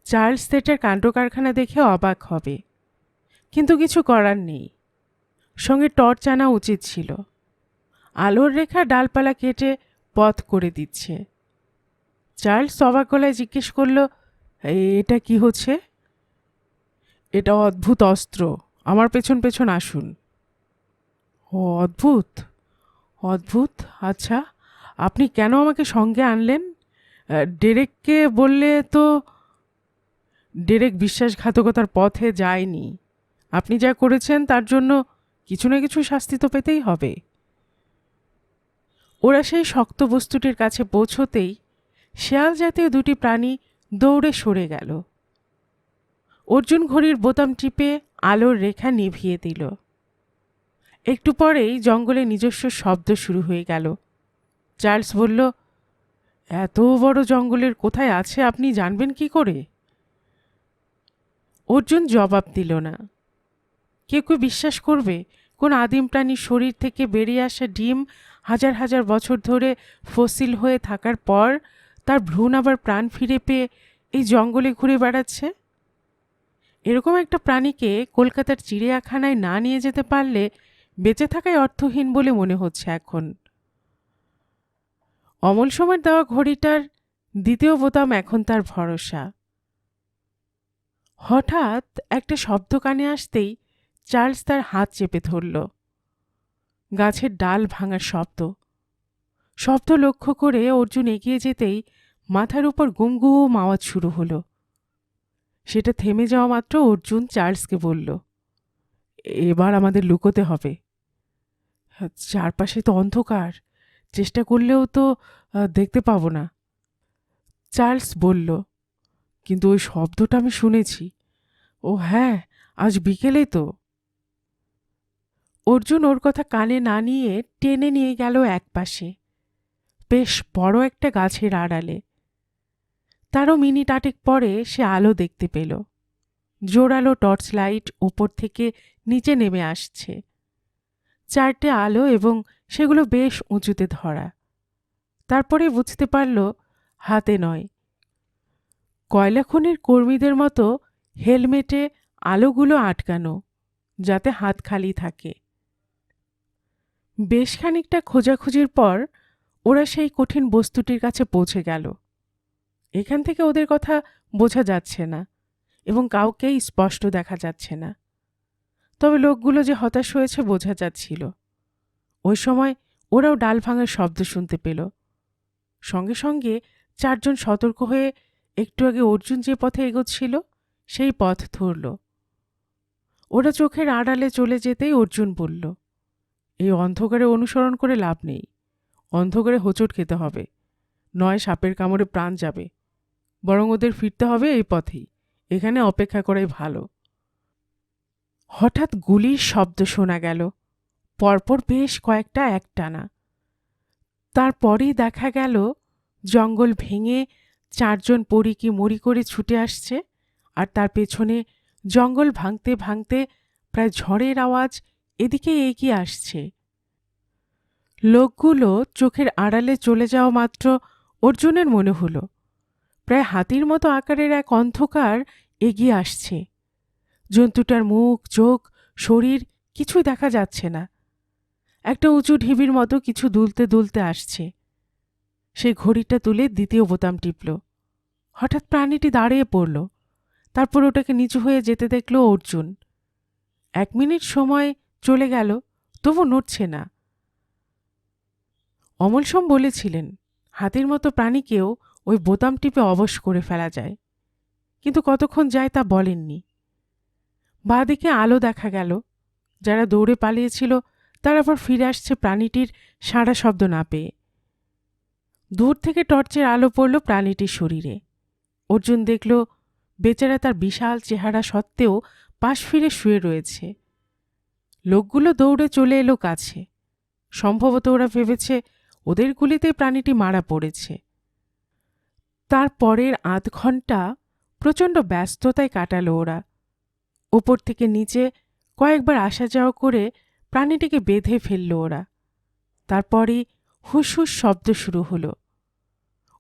চার্লস সেটের কাণ্ডকারখানা দেখে অবাক হবে, কিন্তু কিছু করার নেই। সঙ্গে টর্চ আনা উচিত ছিল। আলোর রেখা ডালপালা কেটে পথ করে দিচ্ছে। চার্লস অবাক গলায় জিজ্ঞেস করল, এটা কি হচ্ছে? এটা অদ্ভুত অস্ত্র, আমার পেছন পেছন আসুন। ও অদ্ভুত? অদ্ভুত, আচ্ছা আপনি কেন আমাকে সঙ্গে আনলেন? ডেরেককে বললে তো। ডেরেক বিশ্বাসঘাতকতার পথে যায়নি। আপনি যা করেছেন তার জন্য কিছু না কিছু শাস্তি তো পেতেই হবে। ওরা সেই শক্ত বস্তুটির কাছে পৌঁছতেই শেয়াল জাতীয় দুটি প্রাণী দৌড়ে সরে গেল। অর্জুন ঘড়ির বোতাম টিপে আলোর রেখা নিভিয়ে দিল। একটু পরেই জঙ্গলে নিজস্ব শব্দ শুরু হয়ে গেল। চার্লস বলল, এত বড় জঙ্গলের কোথায় আছে আপনি জানবেন কি করে? অর্জুন জবাব দিল না। কেউ কেউ বিশ্বাস করবে কোন আদিম প্রাণীর শরীর থেকে বেরিয়ে আসা ডিম হাজার হাজার বছর ধরে ফসিল হয়ে থাকার পর তার ভ্রূণ আবার প্রাণ ফিরে পেয়ে এই জঙ্গলে ঘুরে বেড়াচ্ছে। এরকম একটা প্রাণীকে কলকাতার চিড়িয়াখানায় না নিয়ে যেতে পারলে বেঁচে থাকাই অর্থহীন বলে মনে হচ্ছে এখন। অমল সময়ের দেওয়া ঘড়িটার দ্বিতীয় বোতাম এখন তার ভরসা। হঠাৎ একটা শব্দ কানে আসতেই চার্লস তার হাত চেপে ধরল। গাছের ডাল ভাঙার শব্দ। শব্দ লক্ষ্য করে অর্জুন এগিয়ে যেতেই মাথার উপর গুমগুম আওয়াজ শুরু হলো। সেটা থেমে যাওয়া মাত্র অর্জুন চার্লসকে বলল, এবার আমাদের লুকোতে হবে। চারপাশে তো অন্ধকার, চেষ্টা করলেও তো দেখতে পাবো না। চার্লস বলল, কিন্তু ওই শব্দটা আমি শুনেছি। ও হ্যাঁ, আজ বিকেলেই তো। অর্জুন ওর কথা কানে না নিয়ে টেনে নিয়ে গেল একপাশে, বেশ বড় একটা গাছের আড়ালে। তারও মিনিট আটেক পরে সে আলো দেখতে পেল। জোরালো টর্চ লাইট উপর থেকে নিচে নেমে আসছে। চারটে আলো এবং সেগুলো বেশ উঁচুতে ধরা। তারপরে বুঝতে পারল হাতে নয়, কয়লা খনির কর্মীদের মতো হেলমেটে আলোগুলো আটকানো, যাতে হাত খালি থাকে। বেশ খানিকটা খোঁজাখুঁজির পর ওরা সেই কঠিন বস্তুটির কাছে পৌঁছে গেল। এখান থেকে ওদের কথা বোঝা যাচ্ছে না এবং কাউকেই স্পষ্ট দেখা যাচ্ছে না, তবে লোকগুলো যে হতাশ হয়েছে বোঝা যাচ্ছিল। ওই সময় ওরাও ডাল ভাঙার শব্দ শুনতে পেল। সঙ্গে সঙ্গে চারজন সতর্ক হয়ে একটু আগে অর্জুন যে পথে এগোচ্ছিল সেই পথ ধরল। ওরা চোখের আড়ালে চলে যেতেই অর্জুন বলল, এই অন্ধকারে অনুসরণ করে লাভ নেই। অন্ধকারে হোঁচট খেতে হবে, নয় সাপের কামড়ে প্রাণ যাবে। বরং ওদের ফিরতে হবে এই পথেই, এখানে অপেক্ষা করাই ভালো। হঠাৎ গুলির শব্দ শোনা গেল, পরপর বেশ কয়েকটা একটানা। তারপরেই দেখা গেল জঙ্গল ভেঙে চারজন পড়ি মরি করে ছুটে আসছে, আর তার পেছনে জঙ্গল ভাঙতে ভাঙতে প্রায় ঝড়ের আওয়াজ এদিকে এগিয়ে আসছে। লোকগুলো চোখের আড়ালে চলে যাওয়া মাত্র অর্জুনের মনে হলো প্রায় হাতির মতো আকারের এক অন্ধকার এগিয়ে আসছে। জন্তুটার মুখ, চোখ, শরীর কিছুই দেখা যাচ্ছে না। একটা উঁচু ঢিবির মতো কিছু দুলতে দুলতে আসছে। সে ঘড়িটা তুলে দ্বিতীয় বোতাম টিপল। হঠাৎ প্রাণীটি দাঁড়িয়ে পড়ল। তারপর ওটাকে নিচু হয়ে যেতে দেখল অর্জুন। 1 মিনিট সময় চলে গেল, তবু নড়ছে না। অমলসম বলেছিলেন হাতির মতো প্রাণীকেও ওই বোতাম টিপে অবশ করে ফেলা যায়, কিন্তু কতক্ষণ যায় তা বলেননি। বাঁদিকে আলো দেখা গেল। যারা দৌড়ে পালিয়েছিল তারা আবার ফিরে আসছে প্রাণীটির সাড়া শব্দ না পেয়ে। দূর থেকে টর্চের আলো পড়ল প্রাণীটির শরীরে। অর্জুন দেখল বেচারা তার বিশাল চেহারা সত্ত্বেও পাশ ফিরে শুয়ে রয়েছে। লোকগুলো দৌড়ে চলে এলো কাছে। সম্ভবত ওরা ভেবেছে ওদের গুলিতে প্রাণীটি মারা পড়েছে। তার পরের 8 ঘন্টা প্রচণ্ড ব্যস্ততায় কাটালো ওরা। উপর থেকে নিচে কয়েকবার আসা যাওয়া করে প্রাণীটিকে বেঁধে ফেলল ওরা। তারপরে হুস হুস শব্দ শুরু হলো।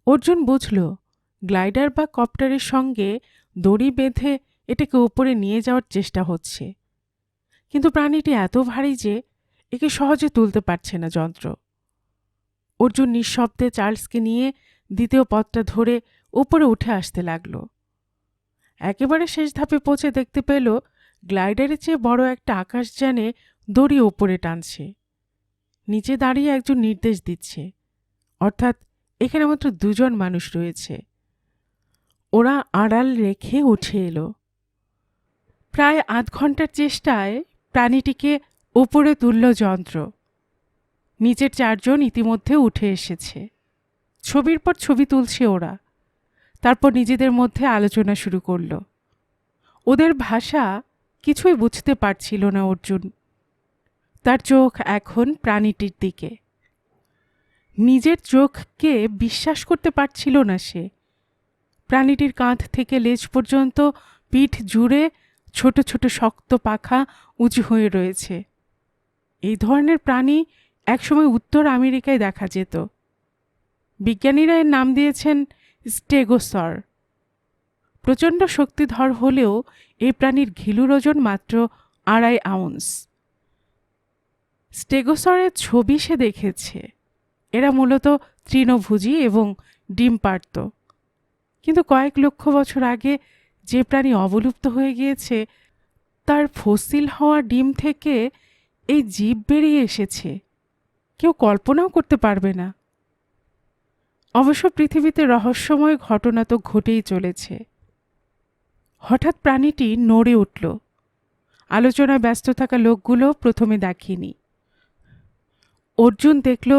অর্জুন বুঝল গ্লাইডার বা কপ্টারের সঙ্গে দড়ি বেঁধে এটাকে উপরে নিয়ে যাওয়ার চেষ্টা হচ্ছে, কিন্তু প্রাণীটি এত ভারী যে একে সহজে তুলতে পারছে না যন্ত্র। অর্জুন নিঃশব্দে চার্লসকে নিয়ে দ্বিতীয় পথটা ধরে উপরে উঠে আসতে লাগল। একেবারে শেষ ধাপে পৌঁছে দেখতে পেল গ্লাইডারের চেয়ে বড় একটা আকাশযানে দড়ি ওপরে টানছে। নিচে দাঁড়িয়ে একজন নির্দেশ দিচ্ছে, অর্থাৎ এখানে মাত্র দুজন মানুষ রয়েছে। ওরা আড়াল রেখে উঠে এলো। প্রায় আধ ঘন্টার চেষ্টায় প্রাণীটিকে উপরে তুলল যন্ত্র। নিচের চারজন ইতিমধ্যে উঠে এসেছে। ছবির পর ছবি তুলছে ওরা। তারপর নিজেদের মধ্যে আলোচনা শুরু করল। ওদের ভাষা কিছুই বুঝতে পারছিল না অর্জুন। তার চোখ এখন প্রাণীটির দিকে। নিজের চোখকে বিশ্বাস করতে পারছিল না সে। প্রাণীটির কাঁধ থেকে লেজ পর্যন্ত পিঠ জুড়ে ছোট ছোট শক্ত পাখা উঁচু হয়ে রয়েছে। এই ধরনের প্রাণী একসময় উত্তর আমেরিকায় দেখা যেত। বিজ্ঞানীরা এর নাম দিয়েছেন স্টেগোসর। প্রচণ্ড শক্তিধর হলেও এই প্রাণীর ঘিলুর ওজন মাত্র 2.5 আউন্স। স্টেগোসরের ছবি সে দেখেছে। এরা মূলত তৃণভোজী এবং ডিম পাড়ত। কিন্তু কয়েক লক্ষ বছর আগে যে প্রাণী অবলুপ্ত হয়ে গিয়েছে তার ফসিল হওয়া ডিম থেকে এই জীব বেরিয়ে এসেছে। কেউ কল্পনাও করতে পারবে না। অবশ্য পৃথিবীতে রহস্যময় ঘটনা তো ঘটেই চলেছে। হঠাৎ প্রাণীটি নড়ে উঠল। আলোচনায় ব্যস্ত থাকা লোকগুলো প্রথমে দেখেনি। অর্জুন দেখল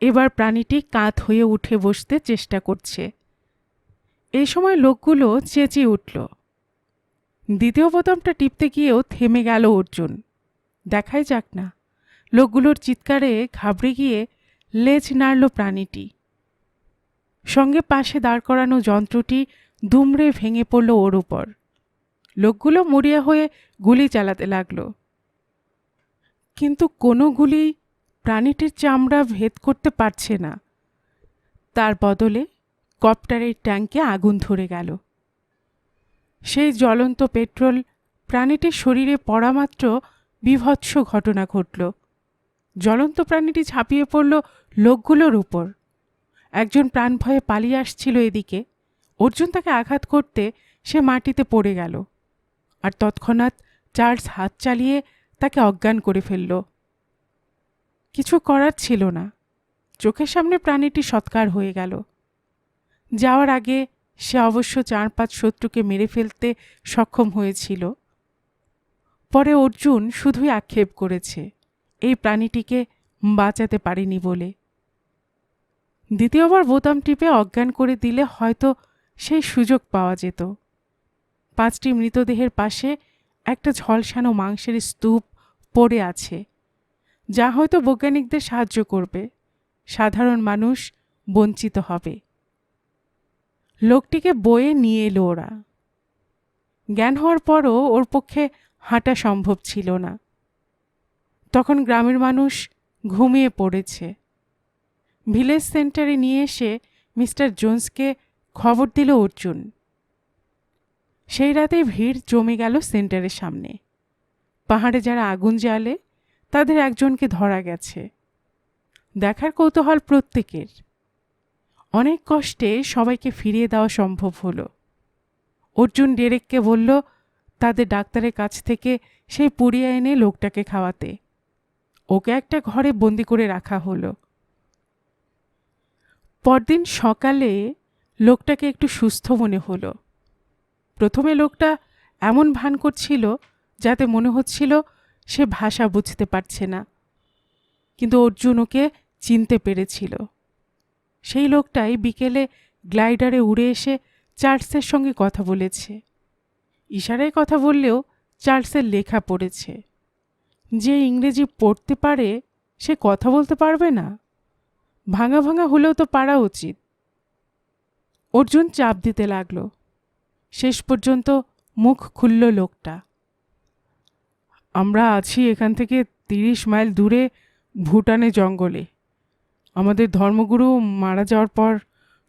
এবার প্রাণীটি কাত হয়ে উঠে বসতে চেষ্টা করছে। এই সময় লোকগুলো চেঁচিয়ে উঠল। দ্বিতীয় বোতামটা টিপতে গিয়েও থেমে গেল অর্জুন। দেখাই যাক না। লোকগুলোর চিৎকারে ঘাবড়ে গিয়ে লেজ নাড়ল প্রাণীটি। সঙ্গে পাশে দাঁড় করানো যন্ত্রটি দুমড়ে ভেঙে পড়ল ওর উপর। লোকগুলো মরিয়া হয়ে গুলি চালাতে লাগল, কিন্তু কোনো গুলি প্রাণীটির চামড়া ভেদ করতে পারছে না। তার বদলে কপ্টারের ট্যাঙ্কে আগুন ধরে গেল। সেই জ্বলন্ত পেট্রোল প্রাণীটির শরীরে পড়া মাত্র বীভৎস ঘটনা ঘটল। জ্বলন্ত প্রাণীটি ঝাঁপিয়ে পড়ল লোকগুলোর উপর। একজন প্রাণ ভয়ে পালিয়ে আসছিল এদিকে। অর্জুন তাকে আঘাত করতে সে মাটিতে পড়ে গেল, আর তৎক্ষণাৎ চার্লস হাত চালিয়ে তাকে অজ্ঞান করে ফেলল। কিছু করার ছিল না। চোখের সামনে প্রাণীটি সৎকার হয়ে গেল। যাওয়ার আগে সে অবশ্য 4-5 শত্রুকে মেরে ফেলতে সক্ষম হয়েছিল। পরে অর্জুন শুধুই আক্ষেপ করেছে এই প্রাণীটিকে বাঁচাতে পারেনি বলে। দ্বিতীয়বার বোতাম টিপে অজ্ঞান করে দিলে হয়তো সেই সুযোগ পাওয়া যেত। 5টি মৃতদেহের পাশে একটা ঝলসানো মাংসের স্তূপ পড়ে আছে, যা হয়তো বৈজ্ঞানিকদের সাহায্য করবে। সাধারণ মানুষ বঞ্চিত হবে। লোকটিকে বয়ে নিয়ে এলো ওরা। জ্ঞান হওয়ার পরও ওর পক্ষে হাঁটা সম্ভব ছিল না। তখন গ্রামের মানুষ ঘুমিয়ে পড়েছে। ভিলেজ সেন্টারে নিয়ে এসে মিস্টার জোন্সকে খবর দিল অর্জুন। সেই রাতে ভিড় জমে গেল সেন্টারের সামনে। পাহাড়ে যারা আগুন জ্বালে তাদের একজনকে ধরা গেছে। দেখার কৌতূহল প্রত্যেকের। অনেক কষ্টে সবাইকে ফিরিয়ে দেওয়া সম্ভব হলো। অর্জুন ডেরেককে বলল তাদের ডাক্তারের কাছ থেকে সেই পুড়িয়ে এনে লোকটাকে খাওয়াতে। ওকে একটা ঘরে বন্দি করে রাখা হলো। পরদিন সকালে লোকটাকে একটু সুস্থ মনে হলো। প্রথমে লোকটা এমন ভান করছিল যাতে মনে হচ্ছিল সে ভাষা বুঝতে পারছে না, কিন্তু অর্জুন ওকে চিনতে পেরেছিল। সেই লোকটাই বিকেলে গ্লাইডারে উড়ে এসে চার্লসের সঙ্গে কথা বলেছে। ইশারায় কথা বললেও চার্লসের লেখা পড়েছে। যে ইংরেজি পড়তে পারে সে কথা বলতে পারবে না? ভাঙা ভাঙা হলেও তো পারা উচিত। অর্জুন চাপ দিতে লাগলো। শেষ পর্যন্ত মুখ খুলল লোকটা। আমরা আছি এখান থেকে 30 মাইল দূরে ভুটানে জঙ্গলে। আমাদের ধর্মগুরু মারা যাওয়ার পর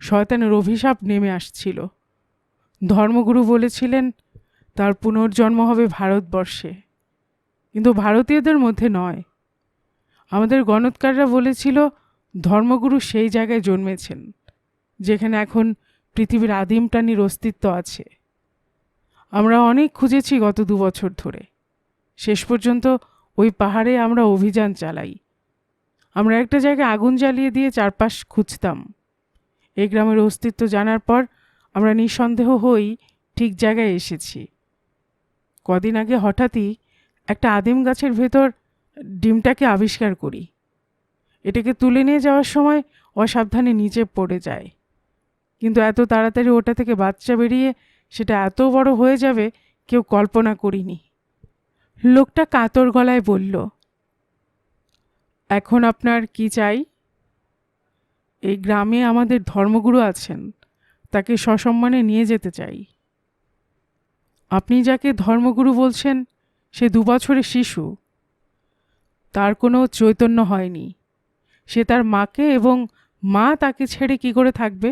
শয়তানের অভিশাপ নেমে আসছিল। ধর্মগুরু বলেছিলেন তার পুনর্জন্ম হবে ভারতবর্ষে, কিন্তু ভারতীয়দের মধ্যে নয়। আমাদের গণৎকাররা বলেছিল ধর্মগুরু সেই জায়গায় জন্মেছেন যেখানে এখন পৃথিবীর আদিম প্রাণীর অস্তিত্ব আছে। আমরা অনেক খুঁজেছি গত 2 বছর ধরে। শেষ পর্যন্ত ওই পাহাড়ে আমরা অভিযান চালাই। আমরা একটা জায়গায় আগুন জ্বালিয়ে দিয়ে চারপাশ খুঁজতাম। এই গ্রামের অস্তিত্ব জানার পর আমরা নিঃসন্দেহ হই ঠিক জায়গায় এসেছি। কদিন আগে হঠাৎই একটা আদিম গাছের ভেতর ডিমটাকে আবিষ্কার করি। এটাকে তুলে নিয়ে যাওয়ার সময় অসাবধানে নিচে পড়ে যায়, কিন্তু এত তাড়াতাড়ি ওটা থেকে বাচ্চা বেরিয়ে সেটা এত বড় হয়ে যাবে কেউ কল্পনা করিনি। লোকটা কাতর গলায় বলল, এখন আপনার কি চাই? এই গ্রামে আমাদের ধর্মগুরু আছেন, তাকে সসম্মানে নিয়ে যেতে চাই। আপনি যাকে ধর্মগুরু বলছেন সে 2 বছরের শিশু। তার কোনো চৈতন্য হয়নি। সে তার মাকে এবং মা তাকে ছেড়ে কি করে থাকবে?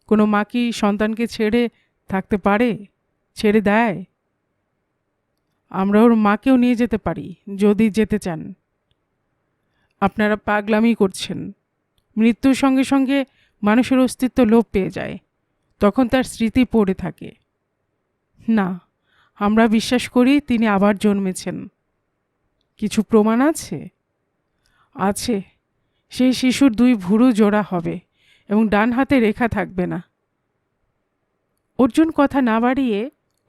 কোনো মা কি সন্তানকে ছেড়ে থাকতে পারে? ছেড়ে দেয়? আমরা ওর মাকেও নিয়ে যেতে পারি যদি যেতে চান। আপনারা পাগলামি করছেন। মৃত্যুর সঙ্গে সঙ্গে মানুষের অস্তিত্ব লোপ পেয়ে যায়, তখন তার স্মৃতি পড়ে থাকে। না, আমরা বিশ্বাস করি তিনি আবার জন্মেছেন। কিছু প্রমাণ আছে? আছে। সেই শিশুর 2 ভুরু জোড়া হবে এবং ডান হাতে রেখা থাকবে না। অর্জুন কথা না বাড়িয়ে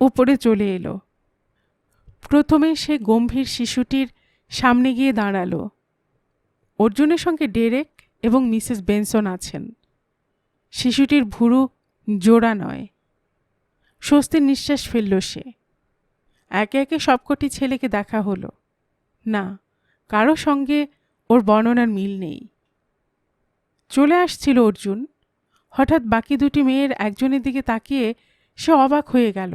উপরে চলে এলো। প্রথমে সে গম্ভীর শিশুটির সামনে গিয়ে দাঁড়ালো। অর্জুনের সঙ্গে ডেরেক এবং মিসেস বেনসন আছেন। শিশুটির ভুরু জোড়া নয়। স্বস্তির নিঃশ্বাস ফেলল সে। একে একে সবকটি ছেলেকে দেখা হলো। না, কারো সঙ্গে ওর বর্ণনার মিল নেই। চলে আসছিল অর্জুন, হঠাৎ বাকি 2টি মেয়ের একজনের দিকে তাকিয়ে সে অবাক হয়ে গেল।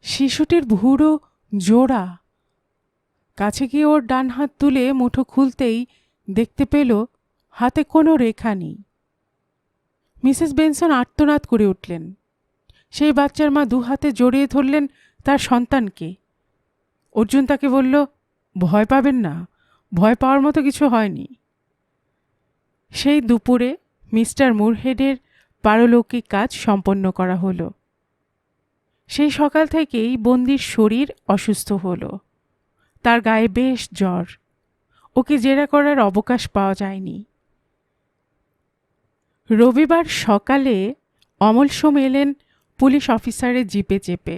শিশুটির ভুরু জোড়া। কাছে গিয়ে ওর ডান হাত তুলে মুঠো খুলতেই দেখতে পেল হাতে কোনো রেখা নেই। মিসেস বেনসন আর্তনাদ করে উঠলেন। সেই বাচ্চার মা 2 হাতে জড়িয়ে ধরলেন তার সন্তানকে। অর্জুন তাকে বলল, ভয় পাবেন না, ভয় পাওয়ার মতো কিছু হয়নি। সেই দুপুরে মিস্টার মুরহেডের পারলৌকিক কাজ সম্পন্ন করা হলো। সেই সকাল থেকেই বন্দির শরীর অসুস্থ হলো। তার গায়ে বেশ জ্বর। ওকে জেরা করার অবকাশ পাওয়া যায়নি। রবিবার সকালে অমলসোম এলেন পুলিশ অফিসারের জিপে চেপে।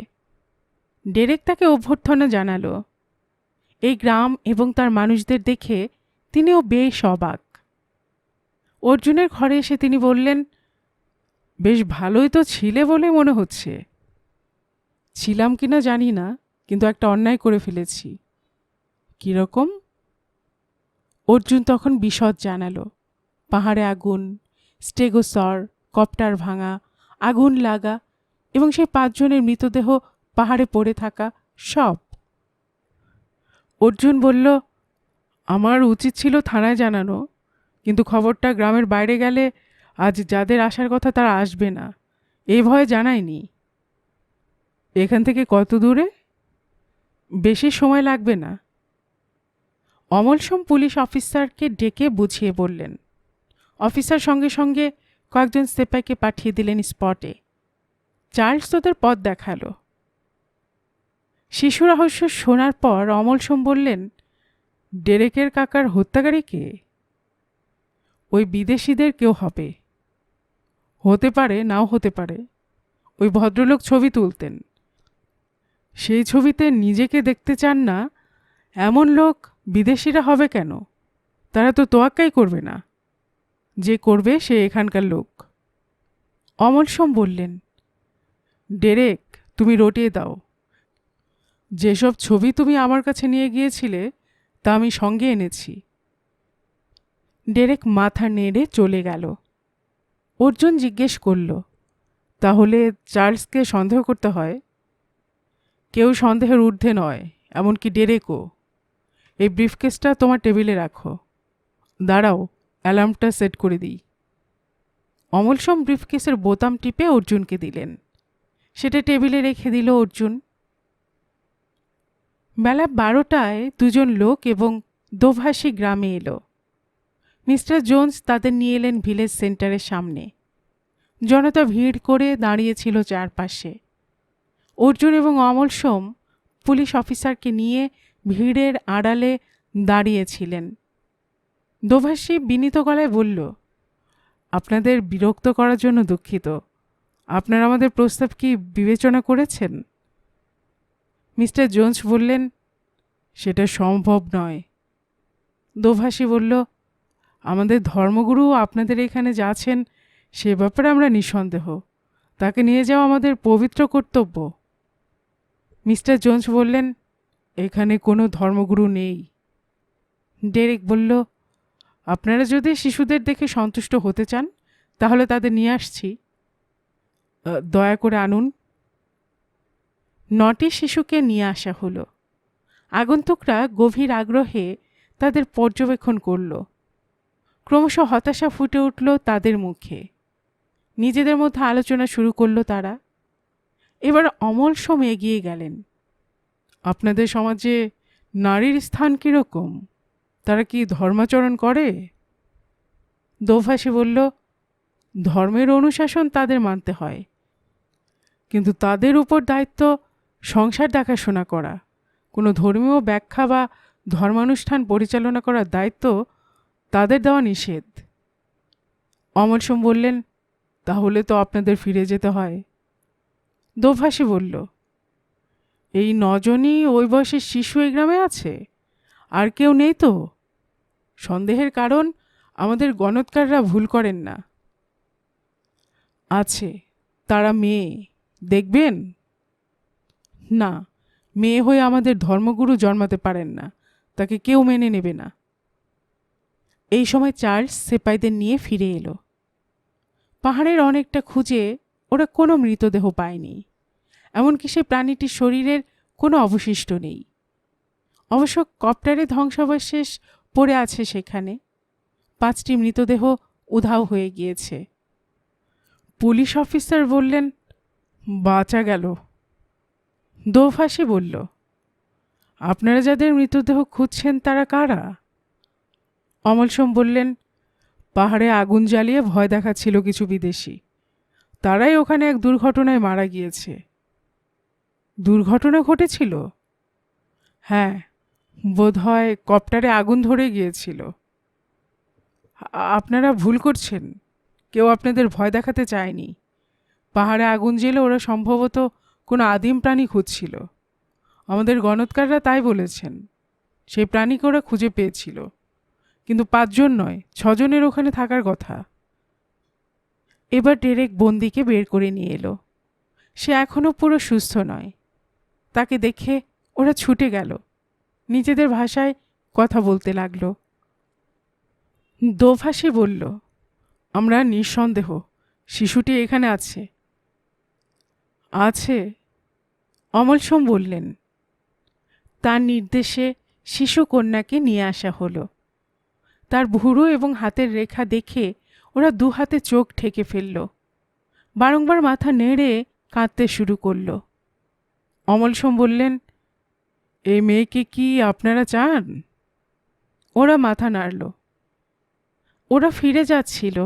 ডেরেক তাকে অভ্যর্থনা জানালো। এই গ্রাম এবং তার মানুষদের দেখে তিনিও বেশ অবাক। অর্জুনের ঘরে এসে তিনি বললেন, বেশ ভালোই তো ছিলে বলে মনে হচ্ছে। ছিলাম কিনা জানি না, কিন্তু একটা অন্যায় করে ফেলেছি। কীরকম? অর্জুন তখন বিশদ জানালো। পাহাড়ে আগুন, স্টেগোসর, কপ্টার ভাঙা, আগুন লাগা এবং সেই 5 জনের মৃতদেহ পাহাড়ে পড়ে থাকা সব। অর্জুন বলল, আমার উচিত ছিল থানায় জানানো, কিন্তু খবরটা গ্রামের বাইরে গেলে আজ যাদের আসার কথা তারা আসবে না, এই ভয়ে জানায়নি। এখান থেকে কত দূরে? বেশি সময় লাগবে না। অমলসোম পুলিশ অফিসারকে ডেকে বুঝিয়ে বললেন। অফিসার সঙ্গে সঙ্গে কয়েকজন সেপাইকে পাঠিয়ে দিলেন স্পটে। চার্লস তোদের পথ দেখালো। শিশু রহস্য শোনার পর অমলসোম বললেন, ডেরেকের কাকার হত্যাকারী কে? ওই বিদেশিদের কেউ হবে। হতে পারে, নাও হতে পারে। ওই ভদ্রলোক ছবি তুলতেন। সেই ছবিতে নিজেকে দেখতে চান না এমন লোক বিদেশিরা হবে কেন? তারা তো তোয়াক্কাই করবে না। যে করবে সে এখানকার লোক। অমলসোম বললেন, ডেরেক, তুমি রটিয়ে দাও। যেসব ছবি তুমি আমার কাছে নিয়ে গিয়েছিলে তা আমি সঙ্গে এনেছি। ডেরেক মাথা নেড়ে চলে গেল। অর্জুন জিজ্ঞেস করল, তাহলে চার্লসকে সন্দেহ করতে হয়? কেউ সন্দেহের ঊর্ধ্বে নয়, এমনকি ডেরেকও। এই ব্রিফকেসটা তোমার টেবিলে রাখো। দাঁড়াও, অ্যালার্মটা সেট করে দিই। অমলসম ব্রিফকেসের বোতাম টিপে অর্জুনকে দিলেন। সেটা টেবিলে রেখে দিল অর্জুন। বেলা 12টায় দুজন লোক এবং দোভাষী গ্রামে এলো। মিস্টার জোন্স তাদের নিয়ে এলেন ভিলেজ সেন্টারের সামনে। জনতা ভিড় করে দাঁড়িয়েছিল চারপাশে। অর্জুন এবং অমলসম পুলিশ অফিসারকে নিয়ে ভিড়ের আড়ালে দাঁড়িয়েছিলেন। দোভাষী বিনীত গলায় বলল, আপনাদের বিরক্ত করার জন্য দুঃখিত। আপনারা আমাদের প্রস্তাব কি বিবেচনা করেছেন? মিস্টার জোন্স বললেন, সেটা সম্ভব নয়। দোভাষী বলল, আমাদের ধর্মগুরু আপনাদের এখানে যাচ্ছেন সে ব্যাপারে আমরা নিঃসন্দেহ। তাকে নিয়ে যাওয়া আমাদের পবিত্র কর্তব্য। মিস্টার জোন্স বললেন, এখানে কোনো ধর্মগুরু নেই। ডেরেক বলল, আপনারা যদি শিশুদের দেখে সন্তুষ্ট হতে চান তাহলে তাদের নিয়ে আসছি। দয়া করে আনুন। 9টি শিশুকে নিয়ে আসা হলো। আগন্তুকরা গভীর আগ্রহে তাদের পর্যবেক্ষণ করল। ক্রমশ হতাশা ফুটে উঠল তাদের মুখে। নিজেদের মধ্যে আলোচনা শুরু করল তারা। এবার অমলসম এগিয়ে গেলেন। আপনাদের সমাজে নারীর স্থান কীরকম? তারা কি ধর্মাচরণ করে? দোভাষী বলল, ধর্মের অনুশাসন তাদের মানতে হয়, কিন্তু তাদের উপর দায়িত্ব সংসার দেখাশোনা করা। কোনো ধর্মীয় ব্যাখ্যা বা ধর্মানুষ্ঠান পরিচালনা করার দায়িত্ব তাদের দেওয়া নিষেধ। অমলসম বললেন, তাহলে তো আপনাদের ফিরে যেতে হয়। দোভাষী বলল, এই 9 জনই ওই বয়সের শিশু এই গ্রামে আছে? আর কেউ নেই তো? সন্দেহের কারণ, আমাদের গণৎকাররা ভুল করেন না। আছে, তারা মেয়ে। দেখবেন? না, মেয়ে হয়ে আমাদের ধর্মগুরু জন্মাতে পারেন না, তাকে কেউ মেনে নেবে না। এই সময় চার্লস সেপাইদের নিয়ে ফিরে এলো। পাহাড়ের অনেকটা খুঁজে ওরা কোনো মৃতদেহ পায়নি, এমনকি সে প্রাণীটির শরীরের কোনো অবশিষ্ট নেই। অবশ্য কপ্টারে ধ্বংসাবশেষ পড়ে আছে সেখানে। 5টি মৃতদেহ উধাও হয়ে গিয়েছে। পুলিশ অফিসার বললেন, বাঁচা গেল। দোভাষী বলল, আপনারা যাদের মৃতদেহ খুঁজছেন তারা কারা? অমলসম বললেন, পাহাড়ে আগুন জ্বালিয়ে ভয় দেখাচ্ছিল কিছু বিদেশি। তারাই ওখানে এক দুর্ঘটনায় মারা গিয়েছে। দুর্ঘটনা ঘটেছিল? হ্যাঁ, বোধহয় কপ্টারে আগুন ধরে গিয়েছিল। আপনারা ভুল করছেন, কেউ আপনাদের ভয় দেখাতে চায়নি। পাহাড়ে আগুন জ্বেলে ওরা সম্ভবত কোনো আদিম প্রাণী খুঁজছিল। আমাদের গণৎকাররা তাই বলেছেন। সেই প্রাণীকে ওরা খুঁজে পেয়েছিল, কিন্তু 5 জন নয়, 6 জনের ওখানে থাকার কথা। এবার ডেরেক বন্দিকে বের করে নিয়ে এলো। সে এখনও পুরো সুস্থ নয়। তাকে দেখে ওরা ছুটে গেল, নিজেদের ভাষায় কথা বলতে লাগলো। দোভাষী বলল, আমরা নিঃসন্দেহ শিশুটি এখানে আছে। আছে? অমলসম বললেন। তার নির্দেশে শিশু কন্যাকে নিয়ে আসা হলো। তার ভুরু এবং হাতের রেখা দেখে ওরা 2 হাতে চোখ ঢেকে ফেলল। বারংবার মাথা নেড়ে কাঁদতে শুরু করল। অমলসম বললেন, এই মেয়েকে কি আপনারা চান? ওরা মাথা নাড়ল। ওরা ফিরে যাচ্ছিল,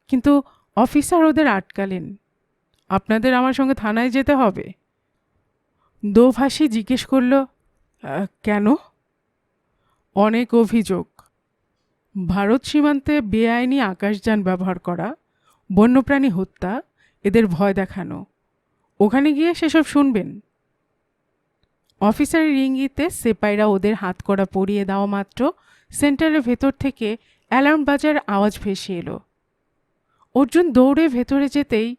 কিন্তু অফিসার ওদের আটকালেন। আপনাদের আমার সঙ্গে থানায় যেতে হবে। দোভাষী জিজ্ঞেস করল, কেন? অনেক অভিযোগ। ভারত সীমান্তে বেআইনি আকাশযান ব্যবহার করা, বন্যপ্রাণী হত্যা, এদের ভয় দেখানো। ওখানে গিয়ে সেসব শুনবেন। অফিসারের ইঙ্গিতে সেপাইরা ওদের হাতকড়া পরিয়ে দেওয়া মাত্র সেন্টারের ভেতর থেকে অ্যালার্ম বাজার আওয়াজ ভেসে এলো। অর্জুন দৌড়ে ভেতরে যেতেই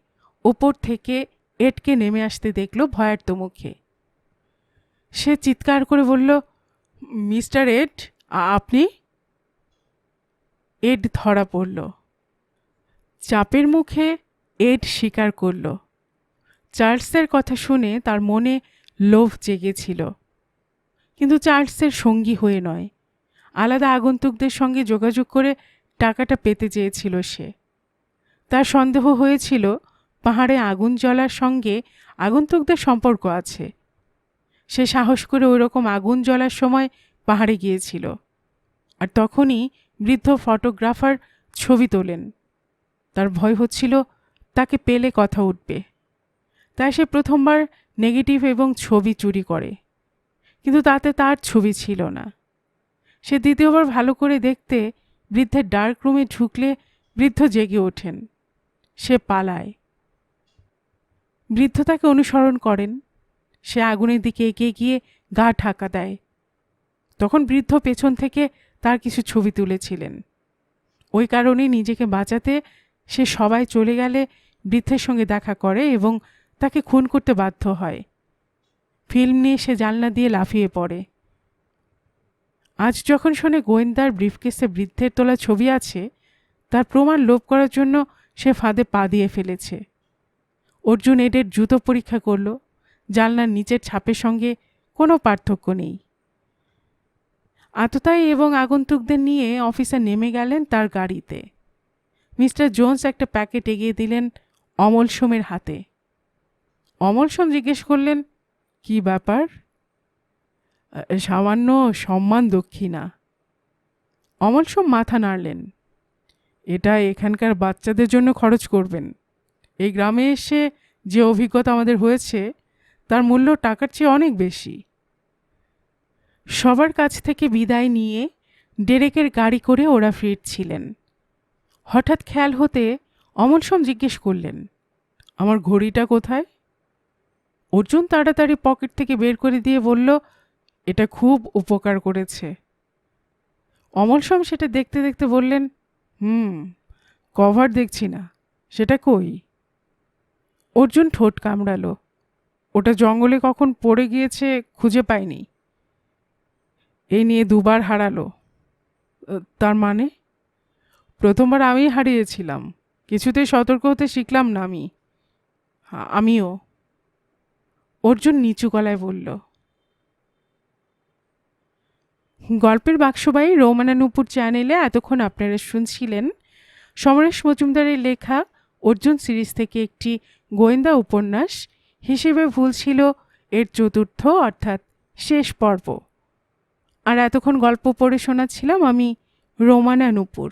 ওপর থেকে এডকে নেমে আসতে দেখল ভয়ার্ত মুখে। সে চিৎকার করে বলল, মিস্টার এড, আপনি? এড ধরা পড়ল। চাপের মুখে এড স্বীকার করল। চার্লসের কথা শুনে তার মনে লোভ জেগেছিল, কিন্তু চার্লসের সঙ্গী হয়ে নয়, আলাদা আগন্তুকদের সঙ্গে যোগাযোগ করে টাকাটা পেতে চেয়েছিল সে। তার সন্দেহ হয়েছিল পাহাড়ে আগুন জ্বলার সঙ্গে আগন্তুকদের সম্পর্ক আছে। সে সাহস করে ওই রকম আগুন জ্বলার সময় পাহাড়ে গিয়েছিল। আর তখনই বৃদ্ধ ফটোগ্রাফার ছবি তোলেন। তার ভয় হচ্ছিল তাকে পেলে কথা উঠবে, তাই সে প্রথমবার নেগেটিভ এবং ছবি চুরি করে, কিন্তু তাতে তার ছবি ছিল না। সে দ্বিতীয়বার ভালো করে দেখতে বৃদ্ধের ডার্ক রুমে ঢুকলে বৃদ্ধ জেগে ওঠেন। সে পালায়। বৃদ্ধ তাকে অনুসরণ করেন। সে আগুনের দিকে এগিয়ে গিয়ে গা ঢাকা দেয়। তখন বৃদ্ধ পেছন থেকে তার কিছু ছবি তুলেছিলেন। ওই কারণে নিজেকে বাঁচাতে সে সবাই চলে গেলে বৃদ্ধের সঙ্গে দেখা করে এবং তাকে খুন করতে বাধ্য হয়। ফিল্ম নিয়ে সে জানলা দিয়ে লাফিয়ে পড়ে। আজ যখন শোনে গোয়েন্দার ব্রিফকেসে বৃদ্ধের তোলা ছবি আছে, তার প্রমাণ লোপ করার জন্য সে ফাঁদে পা দিয়ে ফেলেছে। অর্জুন এডের জুতো পরীক্ষা করল। জানলার নিচের ছাপের সঙ্গে কোনো পার্থক্য নেই। আততায়ী এবং আগন্তুকদের নিয়ে অফিসার নেমে গেলেন তার গাড়িতে। মিস্টার জোন্স একটা প্যাকেট এগিয়ে দিলেন অমল সোমের হাতে। অমল সোম জিজ্ঞেস করলেন, কি ব্যাপার? সামান্য সম্মান দক্ষিণা। অমল সোম মাথা নাড়লেন। এটা এখানকার বাচ্চাদের জন্য খরচ করবেন। এই গ্রামে এসে যে অভিজ্ঞতা আমাদের হয়েছে তার মূল্য টাকার চেয়ে অনেক বেশি। সবার কাছ থেকে বিদায় নিয়ে ডেরেকের গাড়ি করে ওরা ফিরছিলেন। হঠাৎ খেয়াল হতে অমল সোম জিজ্ঞেস করলেন, আমার ঘড়িটা কোথায়? অর্জুন তাড়াতাড়ি পকেট থেকে বের করে দিয়ে বলল, এটা খুব উপকার করেছে। অমল সোম সেটা দেখতে দেখতে বললেন, কভার দেখছি না, সেটা কই? অর্জুন ঠোঁট কামড়ালো। ওটা জঙ্গলে কখন পড়ে গিয়েছে খুঁজে পায়নি। এই নিয়ে দুবার হারালো। তার মানে? প্রথমবার আমি হারিয়েছিলাম, কিছুতেই সতর্ক হতে শিখলাম না আমিও। অর্জুন নিচু গলায় বলল। গল্পের বাক্সবায়ী রৌমানানুপুর চ্যানেলে এতক্ষণ আপনারা শুনছিলেন সমরেশ মজুমদারের লেখা অর্জুন সিরিজ থেকে একটি গোয়েন্দা উপন্যাস। হিসেবে ভুল ছিল এর চতুর্থ অর্থাৎ শেষ পর্ব। আর এতক্ষণ গল্প পড়ে শোনাচ্ছিলাম আমি রৌমানানুপুর।